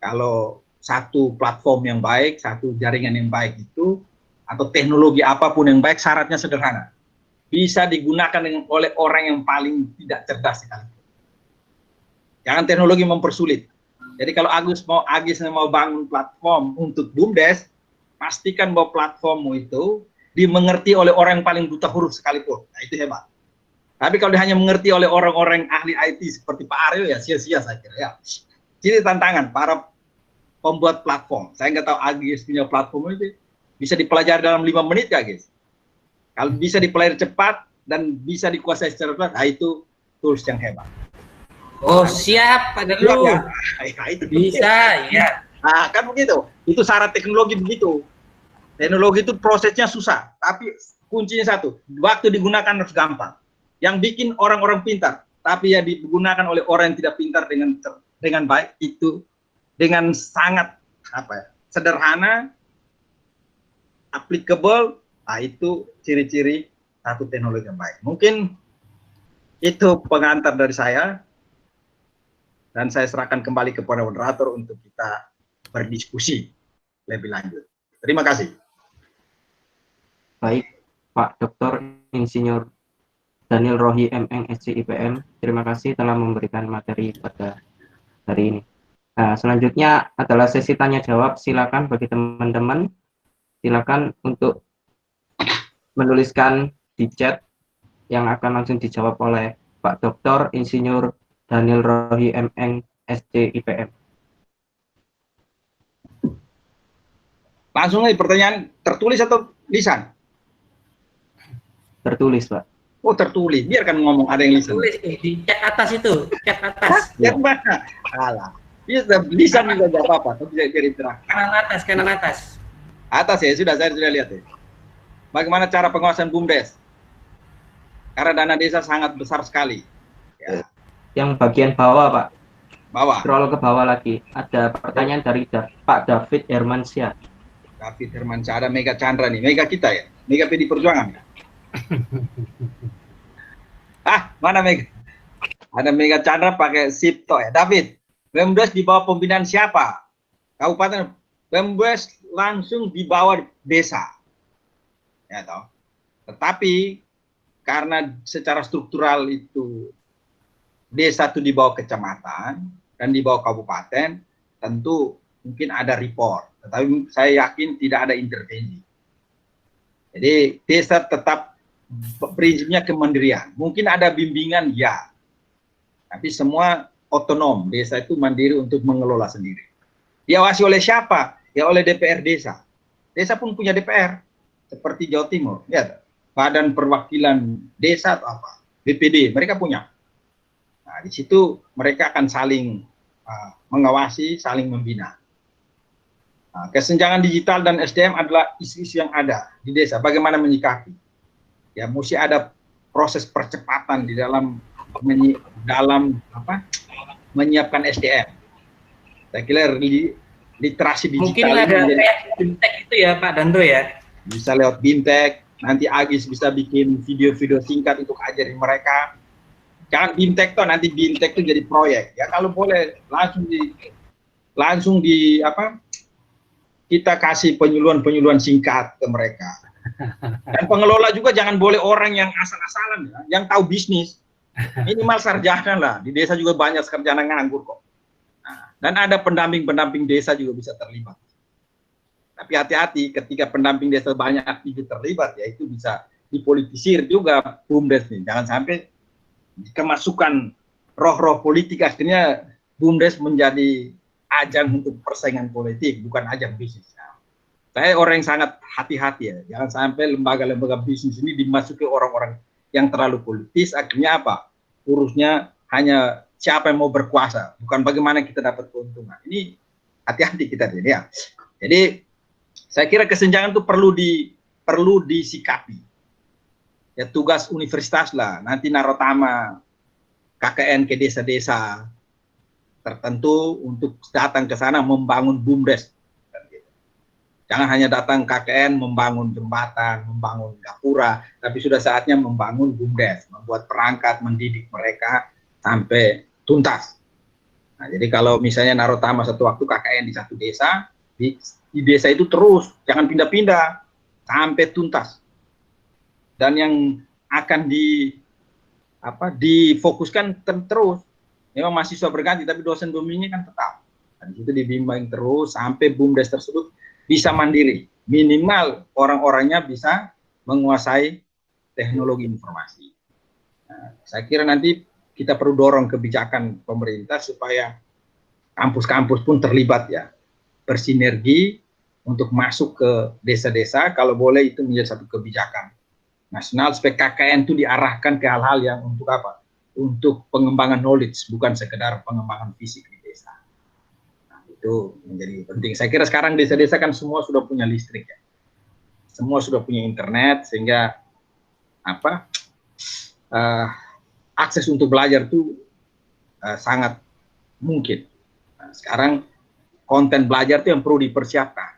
kalau satu platform yang baik, satu jaringan yang baik itu, atau teknologi apapun yang baik, syaratnya sederhana, bisa digunakan oleh orang yang paling tidak cerdas sekali. Jangan teknologi mempersulit. Jadi kalau Agis mau bangun platform untuk BUMDes, pastikan bahwa platformmu itu dimengerti oleh orang yang paling buta huruf sekalipun. Nah, itu hebat. Tapi kalau hanya mengerti oleh orang-orang ahli IT seperti Pak Aryo, ya sia-sia saya kira ya. Jadi tantangan para pembuat platform. Saya nggak tahu Agis punya platform itu bisa dipelajari dalam 5 menit ya, guys. Kalau bisa dipelajari cepat dan bisa dikuasai secara cepat, nah itu tools yang hebat. Oh, siap, Pak Darlu. Ya, itu bisa, ya. Nah, kan begitu. Itu syarat teknologi begitu. Teknologi itu prosesnya susah, tapi kuncinya satu, waktu digunakan harus gampang. Yang bikin orang-orang pintar, tapi ya digunakan oleh orang yang tidak pintar dengan baik, itu dengan sangat sederhana, applicable. Nah, itu ciri-ciri satu teknologi yang baik. Mungkin itu pengantar dari saya, dan saya serahkan kembali kepada moderator untuk kita berdiskusi lebih lanjut. Terima kasih. Baik, Pak Dr. Insinyur Daniel Rohi MN SC IPM, terima kasih telah memberikan materi pada hari ini. Nah, selanjutnya adalah sesi tanya jawab. Silakan bagi teman-teman, silakan untuk menuliskan di chat yang akan langsung dijawab oleh Pak Dr. Insinyur Daniel Rohi MN SC IPM. Langsung aja pertanyaan, tertulis atau lisan? Tertulis, Pak. Oh, tertulis. Biarkan ngomong, ada yang lisan. Tulis di chat atas itu, chat atas. Yang mana? Alah. Bisa lisan juga enggak apa-apa, tapi biar interaksi. Kanan atas. Atas ya, saya sudah lihat ya. Bagaimana cara pengawasan BUMDes? Karena dana desa sangat besar sekali. Ya. Yang bagian bawah, Pak. Bawah. Scroll ke bawah lagi. Ada pertanyaan dari Pak David Hermansyah. David Hermansyah, ada Mega Chandra nih. Mega kita ya? Mega PD Perjuangan ya? Mana Mega? Ada Mega Chandra pakai Sipto ya. David, BUMDes di bawah pembinaan siapa? Kabupaten. BUMDes langsung di bawah desa. Ya toh. Tetapi karena secara struktural itu desa itu di bawah kecamatan dan di bawah kabupaten, tentu mungkin ada report. Tetapi saya yakin tidak ada intervensi. Jadi desa tetap prinsipnya kemandirian. Mungkin ada bimbingan, ya. Tapi semua otonom. Desa itu mandiri untuk mengelola sendiri. Diawasi oleh siapa? Ya oleh DPR desa. Desa pun punya DPR. Seperti Jawa Timur. Ya. Badan Perwakilan Desa atau apa, BPD, mereka punya. Nah, di situ mereka akan saling mengawasi, saling membina. Nah, kesenjangan digital dan SDM adalah isu-isu yang ada di desa. Bagaimana menyikapi? Ya, mesti ada proses percepatan di dalam menyiapkan SDM. Saya kira literasi digital mungkin ada kayak BIMTEK itu ya Pak Danto ya. Bisa lewat BIMTEK, nanti Agis bisa bikin video-video singkat untuk ajarin mereka. Jangan BIMTEK toh, nanti BIMTEK itu jadi proyek. Ya kalau boleh langsung di kita kasih penyuluhan singkat ke mereka. Dan pengelola juga jangan boleh orang yang asal-asalan ya, yang tahu bisnis. Minimal sarjana lah. Di desa juga banyak sarjana nganggur kok. Nah, dan ada pendamping desa juga bisa terlibat. Tapi hati-hati ketika pendamping desa banyak aktif terlibat, ya itu bisa dipolitisir juga BUMDes nih. Jangan sampai kemasukan roh-roh politik akhirnya BUMDes menjadi ajang untuk persaingan politik, bukan ajang bisnis. Nah, saya orang yang sangat hati-hati ya. Jangan sampai lembaga-lembaga bisnis ini dimasuki orang-orang yang terlalu politis, akhirnya apa? Urusnya hanya siapa yang mau berkuasa, bukan bagaimana kita dapat keuntungan. Ini hati-hati kita ya. Jadi saya kira kesenjangan itu perlu disikapi. Ya tugas universitas lah, nanti narotama KKN ke desa-desa tertentu untuk datang ke sana membangun BUMDes. Jangan hanya datang KKN membangun jembatan, membangun gapura, tapi sudah saatnya membangun BUMDes, membuat perangkat, mendidik mereka sampai tuntas. Nah, jadi kalau misalnya narotama satu waktu KKN di satu desa, di desa itu terus, jangan pindah-pindah sampai tuntas. Dan yang akan difokuskan terus, memang mahasiswa berganti, tapi dosen bimbingnya kan tetap. Dan itu dibimbing terus sampai BUMDes tersebut bisa mandiri, minimal orang-orangnya bisa menguasai teknologi informasi. Nah, saya kira nanti kita perlu dorong kebijakan pemerintah supaya kampus-kampus pun terlibat ya, bersinergi untuk masuk ke desa-desa, kalau boleh itu menjadi satu kebijakan nasional supaya KKN itu diarahkan ke hal-hal yang untuk apa? Untuk pengembangan knowledge, bukan sekedar pengembangan fisik di desa. Itu menjadi penting. Saya kira sekarang desa-desa kan semua sudah punya listrik ya. Semua sudah punya internet sehingga akses untuk belajar itu sangat mungkin. Nah, sekarang konten belajar itu yang perlu dipersiapkan.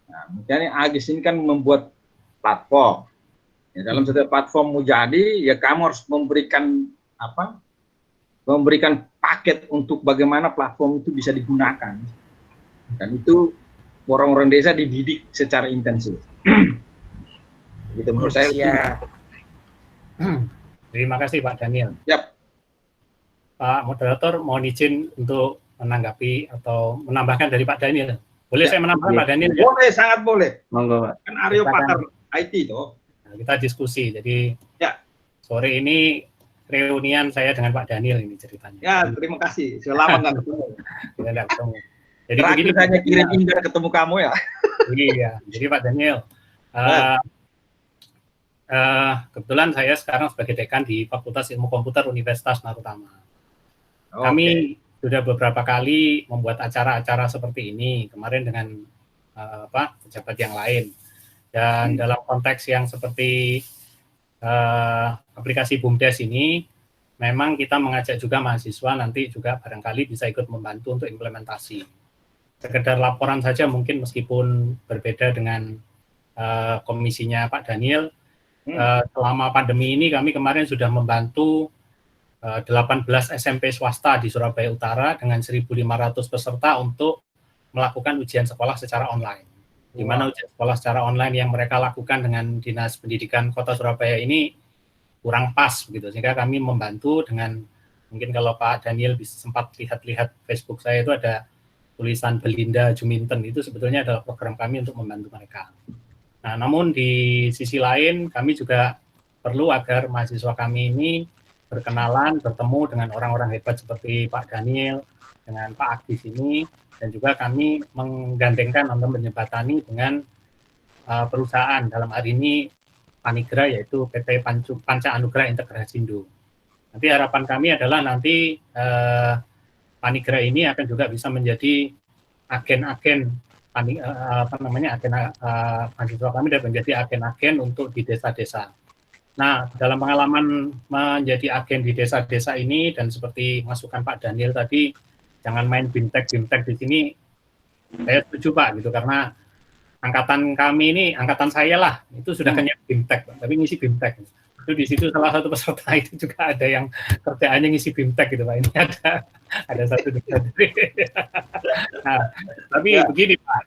Nah, misalnya Agis ini kan membuat platform. Ya, dalam setiap platform mau jadi, ya kamu harus memberikan paket untuk bagaimana platform itu bisa digunakan. Dan itu orang-orang desa dididik secara intensif. Gitu menurut saya. Terima kasih Pak Daniel. Yap. Pak Moderator, mohon izin untuk menanggapi atau menambahkan dari Pak Daniel. Boleh saya menambahkan Pak Daniel? Ya? Boleh, sangat boleh. Monggo Pak. Kan Aryo pakar IT toh. Nah, kita diskusi. Jadi sore ini reunian saya dengan Pak Daniel ini ceritanya. Ya, terima kasih. Sudah lama nggak ketemu. Tidak ketemu. Jadi terakhir begini, hanya kirim Indra ketemu kamu ya. Iya. Jadi Pak Daniel, kebetulan saya sekarang sebagai dekan di Fakultas Ilmu Komputer Universitas Narutama. Kami sudah beberapa kali membuat acara-acara seperti ini kemarin dengan pejabat yang lain. Dan dalam konteks yang seperti aplikasi BUMDes ini, memang kita mengajak juga mahasiswa nanti juga barangkali bisa ikut membantu untuk implementasi. Sekedar laporan saja mungkin meskipun berbeda dengan komisinya Pak Daniel, selama pandemi ini kami kemarin sudah membantu 18 SMP swasta di Surabaya Utara dengan 1.500 peserta untuk melakukan ujian sekolah secara online. Di mana ujian sekolah secara online yang mereka lakukan dengan Dinas Pendidikan Kota Surabaya ini kurang pas begitu, sehingga kami membantu dengan, mungkin kalau Pak Daniel bisa sempat lihat Facebook saya itu ada tulisan Belinda Juminten, itu sebetulnya adalah program kami untuk membantu mereka. Nah, namun di sisi lain kami juga perlu agar mahasiswa kami ini berkenalan, bertemu dengan orang-orang hebat seperti Pak Daniel, dengan Pak Agis ini, dan juga kami menggandengkan atau menjembatani dengan perusahaan, dalam hari ini Panigra, yaitu PT Panca Anugrah Integrasindo. Nanti harapan kami adalah nanti Panigra ini akan juga bisa menjadi agen-agen agen mahasiswa kami dan menjadi agen-agen untuk di desa-desa. Nah, dalam pengalaman menjadi agen di desa-desa ini, dan seperti masukan Pak Daniel tadi, jangan main bimtek di sini, saya setuju Pak, gitu, karena angkatan kami ini, angkatan saya lah, itu sudah kenyang bimtek, tapi ngisi bimtek. Itu di situ salah satu peserta itu juga ada yang kerjaannya ngisi bimtek gitu Pak. Ini ada satu dari. Nah, tapi begini Pak,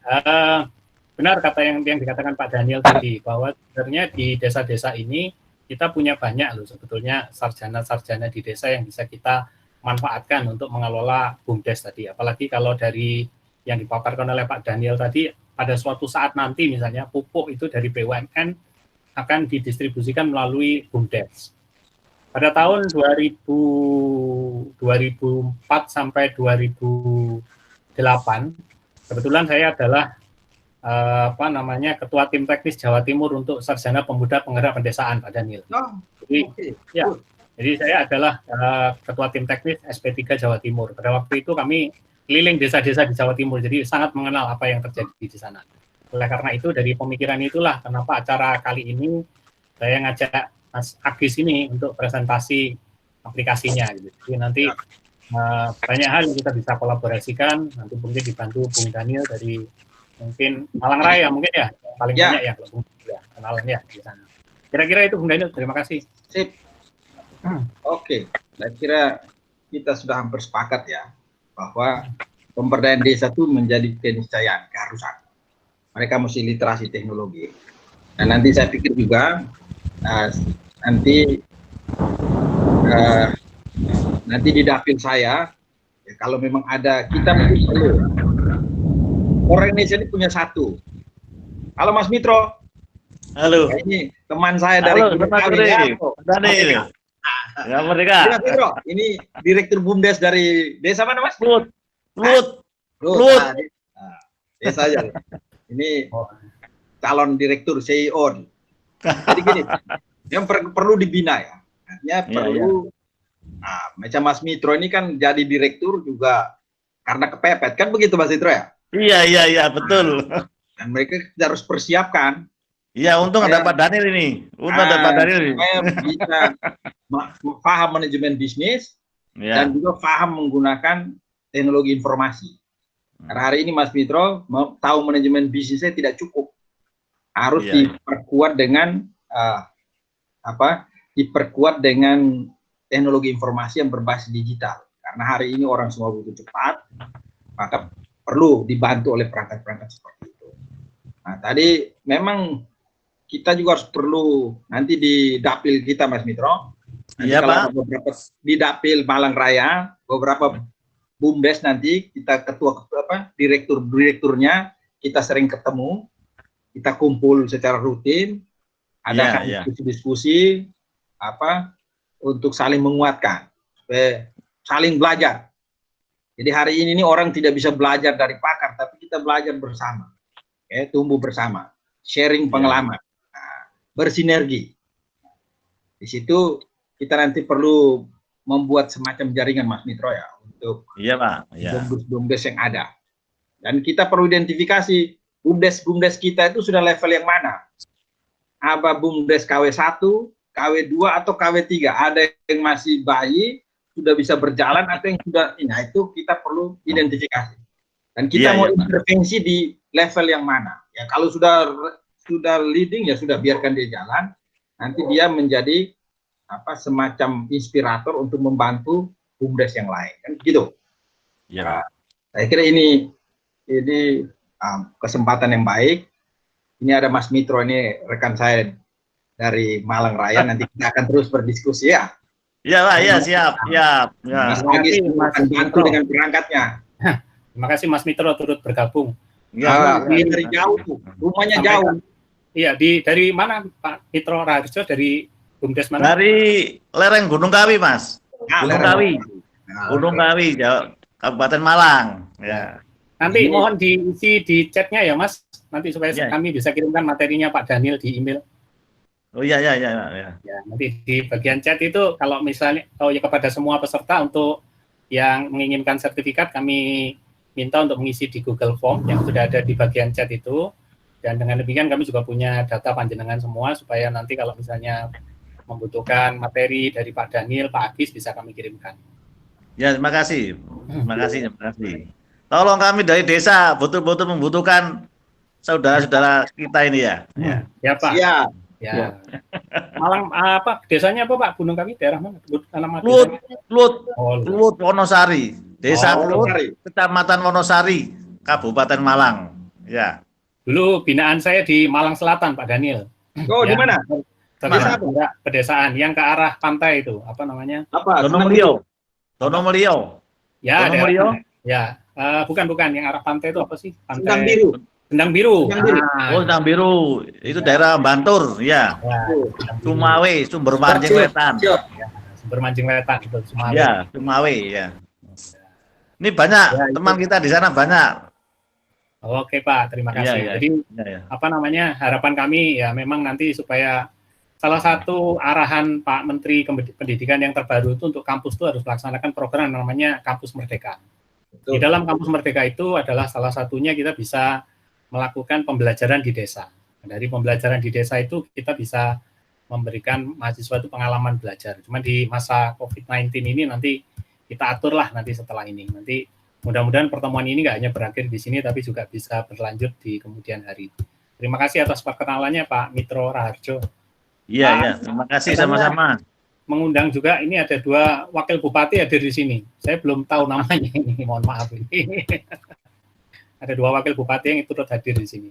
benar kata yang dikatakan Pak Daniel tadi, bahwa sebenarnya di desa-desa ini kita punya banyak loh sebetulnya sarjana-sarjana di desa yang bisa kita manfaatkan untuk mengelola BUMDes tadi. Apalagi kalau dari yang dipaparkan oleh Pak Daniel tadi, pada suatu saat nanti misalnya pupuk itu dari BUMN akan didistribusikan melalui BUMDes. Pada tahun 2004 sampai 2008, kebetulan saya adalah Ketua Tim Teknis Jawa Timur untuk Sarjana Pemuda Penggerak Pedesaan, Pak Daniel. Jadi saya adalah Ketua Tim Teknis SP3 Jawa Timur. Pada waktu itu kami keliling desa-desa di Jawa Timur, jadi sangat mengenal apa yang terjadi di sana. Oleh karena itu, dari pemikiran itulah kenapa acara kali ini saya ngajak Mas Agis ini untuk presentasi aplikasinya. Gitu. Jadi nanti banyak hal yang kita bisa kolaborasikan, nanti mungkin dibantu Bung Daniel dari mungkin Malang Raya mungkin ya, paling banyak ya, kenalannya di sana. Kira-kira itu Bung Daniel, terima kasih. Sip. Oke, saya kira kita sudah hampir sepakat ya, bahwa pemberdayaan desa itu menjadi keniscayaan, keharusan. Mereka mesti literasi teknologi. Dan nanti saya pikir juga, nanti di dapil saya, ya, kalau memang ada, kita mungkin perlu. Orang Indonesia ini punya satu. Halo Mas Mitro. Halo. Ini teman saya dari Daniel. Ya, Merdeka. Mas Mitro, ini Direktur BUMDes dari desa mana Mas? Lut. Desa aja. Ini calon Direktur CEO. Jadi gini, yang perlu dibina ya. Artinya perlu, macam Mas Mitro ini kan jadi Direktur juga karena kepepet, kan begitu Mas Mitro ya? Iya, betul. Dan mereka harus persiapkan. Iya, untung ada Pak Daniel ini. Supaya bisa paham manajemen bisnis dan juga paham menggunakan teknologi informasi. Karena hari ini Mas Mitro tahu manajemen bisnisnya tidak cukup. Harus diperkuat dengan diperkuat dengan teknologi informasi yang berbasis digital. Karena hari ini orang semua butuh cepat, maka perlu dibantu oleh perangkat-perangkat seperti itu. Nah, tadi memang kita juga harus perlu nanti di dapil kita, Mas Mitro. Iya, Pak. Di dapil Malang Raya, beberapa BUMDes nanti kita direkturnya kita sering ketemu, kita kumpul secara rutin, ada diskusi-diskusi untuk saling menguatkan, supaya saling belajar. Jadi hari ini orang tidak bisa belajar dari pakar, tapi kita belajar bersama, tumbuh bersama, sharing pengalaman, bersinergi. Di situ kita nanti perlu membuat semacam jaringan Mas Mitro ya untuk BUMDes yang ada. Dan kita perlu identifikasi BUMDes kita itu sudah level yang mana. Apa BUMDes KW1, KW2 atau KW3? Ada yang masih bayi, sudah bisa berjalan atau yang sudah itu kita perlu identifikasi. Dan kita mau intervensi di level yang mana. Ya kalau sudah leading ya sudah biarkan dia jalan. Nanti dia menjadi semacam inspirator untuk membantu BUMDes yang lain. Kan gitu. Ya. Saya kira ini kesempatan yang baik. Ini ada Mas Mitro, ini rekan saya dari Malang Raya. Nanti kita akan terus berdiskusi ya. Iya Pak, ya siap. Mas Agis akan bantu dengan perangkatnya. Terima kasih Mas Mitro turut bergabung. Dari jauh tuh, rumahnya jauh. Iya, dari mana Pak Mitro Raharjo, dari BUMDes mana? Dari lereng Gunung Kawi, Mas. Gunung Kawi, Kabupaten Malang. Ya. Nanti mohon diisi di chatnya ya Mas, nanti supaya kami bisa kirimkan materinya Pak Daniel di email. Oh iya, iya, iya, iya. Ya, nanti di bagian chat itu kalau misalnya ya kepada semua peserta untuk yang menginginkan sertifikat kami minta untuk mengisi di Google Form yang sudah ada di bagian chat itu, dan dengan demikian kami juga punya data panjenengan semua supaya nanti kalau misalnya membutuhkan materi dari Pak Daniel, Pak Agis bisa kami kirimkan. Ya, terima kasih. Terima kasih, terima kasih. Tolong kami dari desa betul-betul membutuhkan saudara-saudara kita ini ya. Ya, ya Pak. Siap. Ya. Malang apa desanya apa Pak? Gunung Kawi daerah mana? Lut Wonosari. Desa Lut, Kecamatan Wonosari, Kabupaten Malang. Ya. Dulu binaan saya di Malang Selatan, Pak Daniel. Oh, di mana? Pedesaan yang ke arah pantai itu, apa namanya? Apa? Donomulyo. Ya, ya. Bukan yang arah pantai itu apa sih? Pantai Sendang Biru. Sendang Biru. Oh, Sendang Biru. Itu daerah Bantur, ya. Sumawe, Sumber Mancing Wetan. Ya, Sumber Mancing Wetan itu Sumawe. Ya, Sumawe, ya. Ini banyak teman kita di sana banyak. Oke Pak, terima kasih. Jadi apa namanya, harapan kami ya memang nanti supaya salah satu arahan Pak Menteri Pendidikan yang terbaru itu untuk kampus itu harus melaksanakan program namanya Kampus Merdeka. Betul. Di dalam Kampus Merdeka itu adalah salah satunya kita bisa melakukan pembelajaran di desa. Dari pembelajaran di desa itu kita bisa memberikan mahasiswa itu pengalaman belajar. Cuma di masa COVID-19 ini nanti kita aturlah nanti setelah ini. Nanti mudah-mudahan pertemuan ini nggak hanya berakhir di sini, tapi juga bisa berlanjut di kemudian hari. Terima kasih atas perkenalannya Pak Mitro Raharjo. Iya, terima kasih sama-sama. Mengundang juga, ini ada 2 wakil bupati hadir di sini. Saya belum tahu namanya ini, mohon maaf ini. Ada 2 wakil bupati yang turut hadir di sini.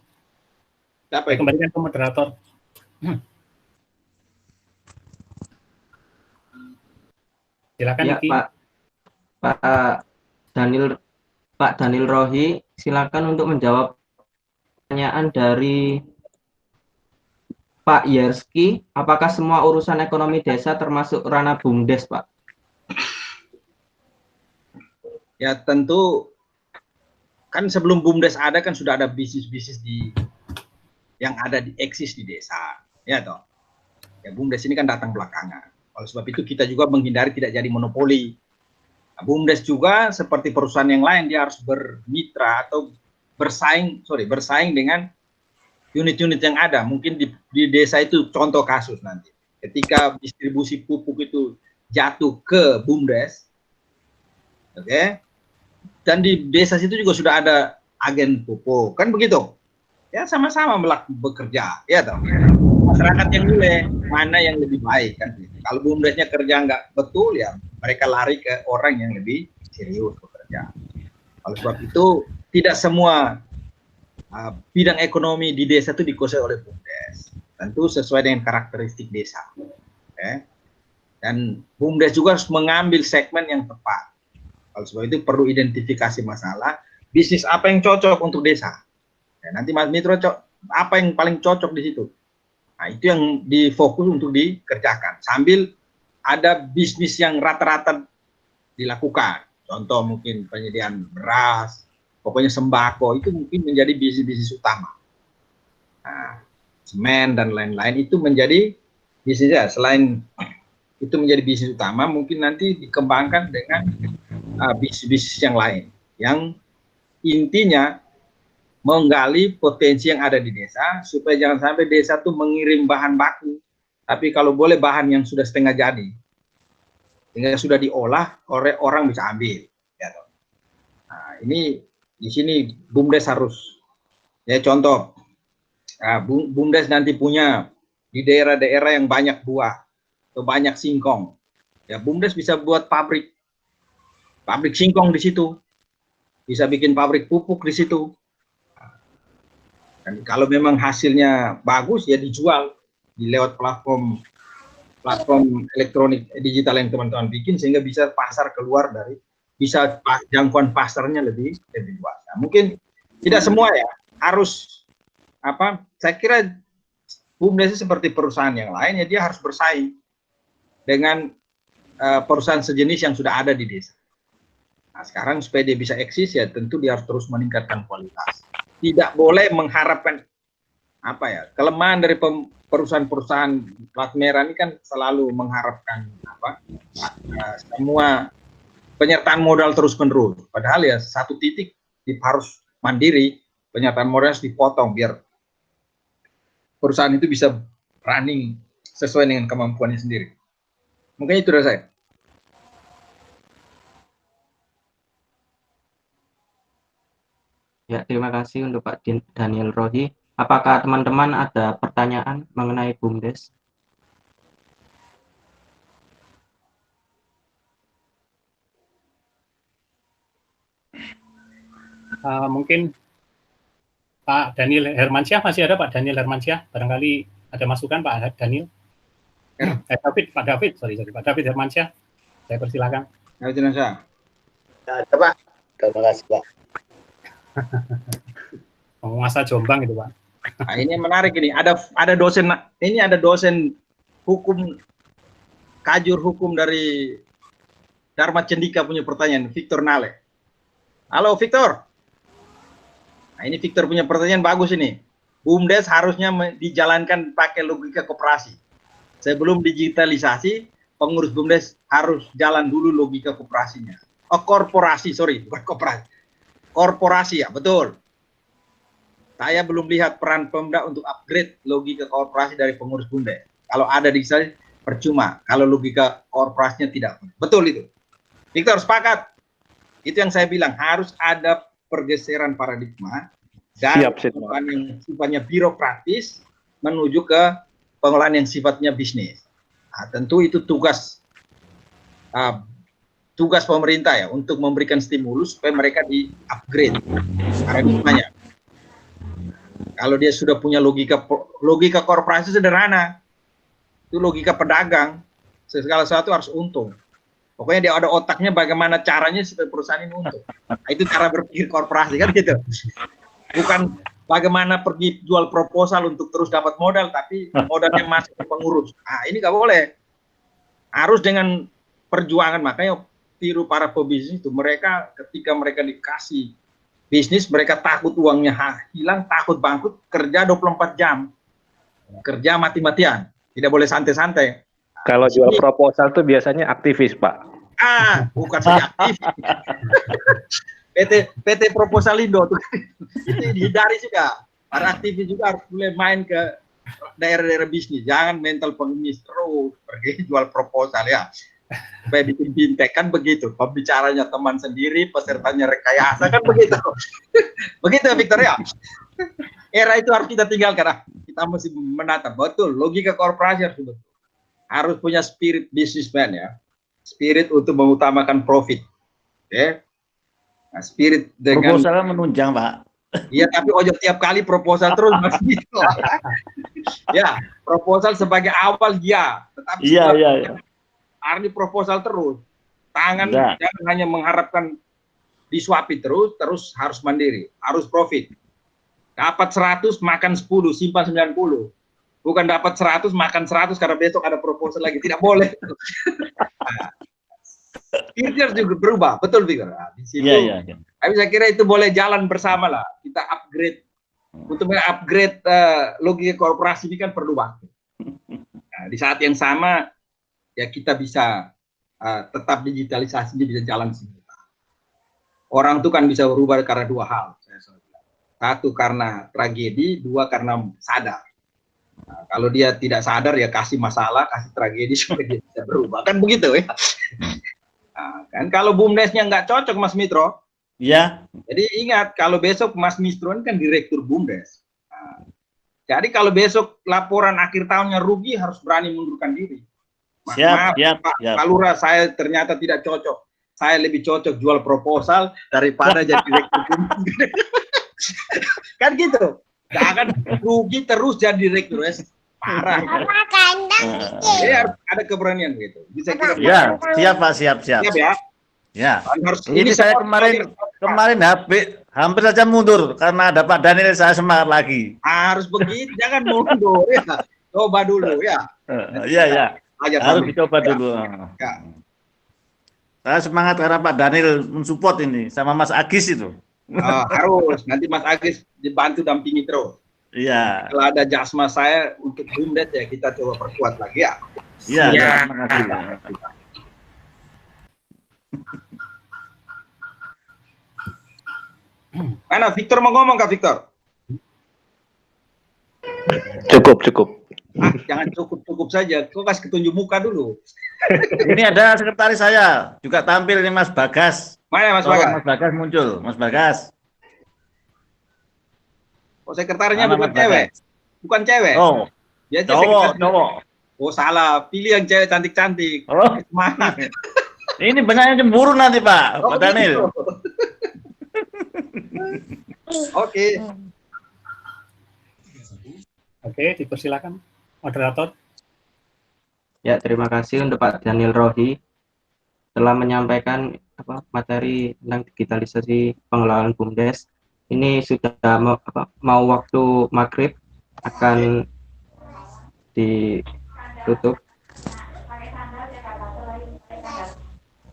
Saya kembalikan ke moderator. Silakan ya, Pak Daniel Rohi, silakan untuk menjawab pertanyaan dari Pak Yerski. Apakah semua urusan ekonomi desa termasuk ranah BUMDes, Pak? Ya tentu, kan sebelum BUMDes ada kan sudah ada bisnis-bisnis yang ada eksis di desa, ya toh. Ya BUMDes ini kan datang belakangan. Oleh sebab itu kita juga menghindari tidak jadi monopoli. Nah, BUMDes juga seperti perusahaan yang lain, dia harus bermitra atau bersaing dengan unit-unit yang ada. Mungkin di desa itu contoh kasus nanti. Ketika distribusi pupuk itu jatuh ke BUMDes, oke, dan di desa situ juga sudah ada agen pupuk, kan begitu? Ya sama-sama bekerja, ya toh. Masyarakat yang nilai mana yang lebih baik kan? Kalau BUMDesnya kerja nggak betul ya mereka lari ke orang yang lebih serius bekerja. Oleh sebab itu tidak semua bidang ekonomi di desa itu dikuasai oleh BUMDes. Tentu sesuai dengan karakteristik desa. Okay? Dan BUMDes juga harus mengambil segmen yang tepat. Oleh sebab itu perlu identifikasi masalah bisnis apa yang cocok untuk desa. Ya, nanti Mas Mitro apa yang paling cocok di situ. Nah, itu yang difokus untuk dikerjakan. Sambil ada bisnis yang rata-rata dilakukan. Contoh mungkin penyediaan beras, pokoknya sembako, itu mungkin menjadi bisnis-bisnis utama. Nah, semen dan lain-lain itu menjadi bisnisnya. Selain itu menjadi bisnis utama, mungkin nanti dikembangkan dengan bisnis-bisnis yang lain. Yang intinya menggali potensi yang ada di desa, supaya jangan sampai desa tuh mengirim bahan baku, tapi kalau boleh bahan yang sudah setengah jadi, sehingga sudah diolah, orang bisa ambil. Ya. Nah, ini di sini BUMDes harus, ya contoh, BUMDes nanti punya di daerah-daerah yang banyak buah, atau banyak singkong, ya BUMDes bisa buat pabrik singkong di situ, bisa bikin pabrik pupuk di situ. Dan kalau memang hasilnya bagus ya dijual lewat platform elektronik digital yang teman-teman bikin, sehingga bisa pasar keluar dari, bisa jangkauan pasarnya lebih luas. Nah, mungkin tidak semua ya harus saya kira BUMDes seperti perusahaan yang lain ya, dia harus bersaing dengan perusahaan sejenis yang sudah ada di desa. Nah, sekarang supaya dia bisa eksis ya tentu dia harus terus meningkatkan kualitas. Tidak boleh mengharapkan apa ya, kelemahan dari perusahaan-perusahaan plat merah ini kan selalu mengharapkan semua penyertaan modal terus-menerus. Padahal ya satu titik harus mandiri, penyertaan modal harus dipotong biar perusahaan itu bisa running sesuai dengan kemampuannya sendiri. Mungkin itu dari saya. Ya, terima kasih untuk Pak Daniel Rohi. Apakah teman-teman ada pertanyaan mengenai BUMDes? Mungkin Pak Daniel Hermansyah, masih ada Pak Daniel Hermansyah? Barangkali ada masukan Pak Daniel? Pak David Hermansyah, saya persilakan. Ya, Pak. Terima kasih, Pak. Penguasa Jombang itu, Pak. Nah, ini menarik ini. Ada dosen hukum, kajur hukum dari Dharma Cendika punya pertanyaan, Victor Nale. Halo Victor. Nah, ini Victor punya pertanyaan bagus ini. BUMDes harusnya dijalankan pakai logika koperasi. Sebelum digitalisasi, pengurus BUMDes harus jalan dulu logika koperasinya. Oh, korporasi, sorry, bukan koperasi. Korporasi ya, betul. Saya belum lihat peran Pemda untuk upgrade logika korporasi dari pengurus BUMDes. Kalau ada di sana percuma, kalau logika korporasinya tidak. Betul itu. Victor, sepakat. Itu yang saya bilang, harus ada pergeseran paradigma dari pengelolaan yang sifatnya birokratis menuju ke pengelolaan yang sifatnya bisnis. Nah, tentu itu tugas pemerintah ya untuk memberikan stimulus supaya mereka di-upgrade paradigmanya. Kalau dia sudah punya logika korporasi sederhana, itu logika pedagang, segala sesuatu harus untung. Pokoknya dia ada otaknya bagaimana caranya supaya perusahaan ini untung. Nah, itu cara berpikir korporasi kan gitu. Bukan bagaimana pergi jual proposal untuk terus dapat modal, tapi modalnya masuk ke pengurus. Nah, ini nggak boleh. Harus dengan perjuangan, makanya tiru para pebisnis itu, mereka ketika mereka dikasih bisnis, mereka takut uangnya hilang, takut bangkrut, kerja 24 jam. Kerja mati-matian, tidak boleh santai-santai. Kalau jual proposal tuh biasanya aktivis, Pak. Bukan saja aktivis. PT Proposalindo tuh itu dihindari juga. Para aktivis juga harus mulai main ke daerah-daerah bisnis. Jangan mental pengemis terus pergi jual proposal ya. Supaya bikin fintech kan begitu. Pembicaranya teman sendiri, pesertanya rekayasa kan begitu. Begitu Victor ya. Era itu harus kita tinggalkan. Kita mesti menata betul logika korporasi harus betul. Harus punya spirit businessman ya. Spirit untuk mengutamakan profit. Ya. Nah, spirit dengan Proposalnya menunjang, Pak. Iya, tapi ojo tiap kali proposal terus Mas gitu. Ya, proposal sebagai awal ya, tetapi Iya. Arni proposal terus. Jangan hanya mengharapkan disuapi terus harus mandiri, harus profit. Dapat 100 makan 10, simpan 90. Bukan dapat 100 makan 100 karena besok ada proposal lagi, tidak boleh. Spiritnya juga berubah, betul Victor. Nah, di situ. Iya. Tapi saya kira itu boleh jalan bersama lah. Kita upgrade. Untuk mengupgrade logika korporasi ini kan perlu waktu. Nah, di saat yang sama ya kita bisa tetap digitalisasi ini bisa jalan sendiri. Orang itu kan bisa berubah karena dua hal. Satu karena tragedi, dua karena sadar. Nah, kalau dia tidak sadar ya kasih masalah, kasih tragedi supaya dia bisa berubah. Kan begitu ya. Nah, kan kalau BUMDesnya nggak cocok Mas Mitro, Iya. jadi ingat kalau besok Mas Mitro ini kan direktur BUMDes. Nah, jadi kalau besok laporan akhir tahunnya rugi harus berani mundurkan diri. Siap. Pak Lurah, saya ternyata tidak cocok. Saya lebih cocok jual proposal daripada jadi direktur BUMDes. Kan gitu. Jangan rugi terus jadi direktur, parah. Jadi harus ada keberanian gitu. Bisa kira. Ya, siap Pak, siap. Siap ya. Ya. Harus, Ini saya kemarin hampir saja mundur karena ada Pak Daniel, saya semangat lagi. Harus begitu, jangan mundur ya. Coba dulu ya. Iya. Harus dicoba dulu. Ya. Saya semangat karena Pak Daniel mensupport ini sama Mas Agis itu. Harus nanti Mas Agis dibantu dampingi terus. Iya. Kalau ada jasma saya untuk BUMDes ya kita coba perkuat lagi ya. Iya, Iya. terima kasih. Mana Victor mau ngomong Kak Victor? Cukup. Jangan cukup saja. Kau kasih ketunjuk muka dulu. Ini ada sekretaris saya, juga tampil ini Mas Bagas. Mana Mas Tolong Bagas? Mas Bagas muncul, Mas Bagas. Oh, sekretarinya Mana bukan Mas cewek. Bagas? Bukan cewek. Oh, Dia aja cowok, sekretaris. cowok. Oh, salah. Pilih yang cewek cantik-cantik. Oh, Semangat. ini banyak yang cemburu nanti Pak, Oh, Pak Daniel. gitu. Oke. Oke, dipersilakan moderator. Ya, terima kasih untuk Pak Daniel Rohi telah menyampaikan materi tentang digitalisasi pengelolaan BUMDes. Ini sudah mau waktu maghrib akan ditutup.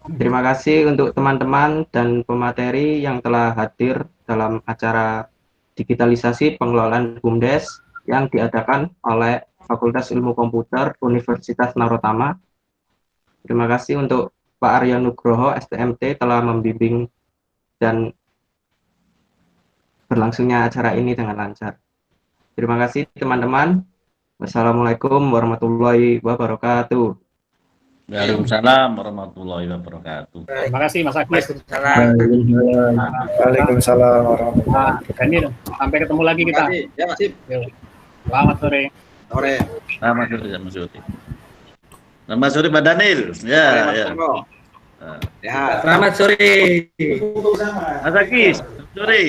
Terima kasih untuk teman-teman dan pemateri yang telah hadir dalam acara digitalisasi pengelolaan BUMDes yang diadakan oleh Fakultas Ilmu Komputer Universitas Narotama. Terima kasih untuk Pak Aryo Nugroho, STMT, telah membimbing dan berlangsungnya acara ini dengan lancar. Terima kasih teman-teman. Wassalamualaikum warahmatullahi wabarakatuh. Waalaikumsalam warahmatullahi wabarakatuh. Terima kasih Mas Agus. Waalaikumsalam. Waalaikumsalam warahmatullahi Nah, Daniel, sampai ketemu lagi Terima kita. kasih. Ya, Sip. Yuk. Selamat sore. Sore. Selamat sore, Mas Yudi. Selamat sore, Pak Daniel. Ya, Sore, Mas ya. Tenggo. Ya. Selamat sore. Mas Agis, sore.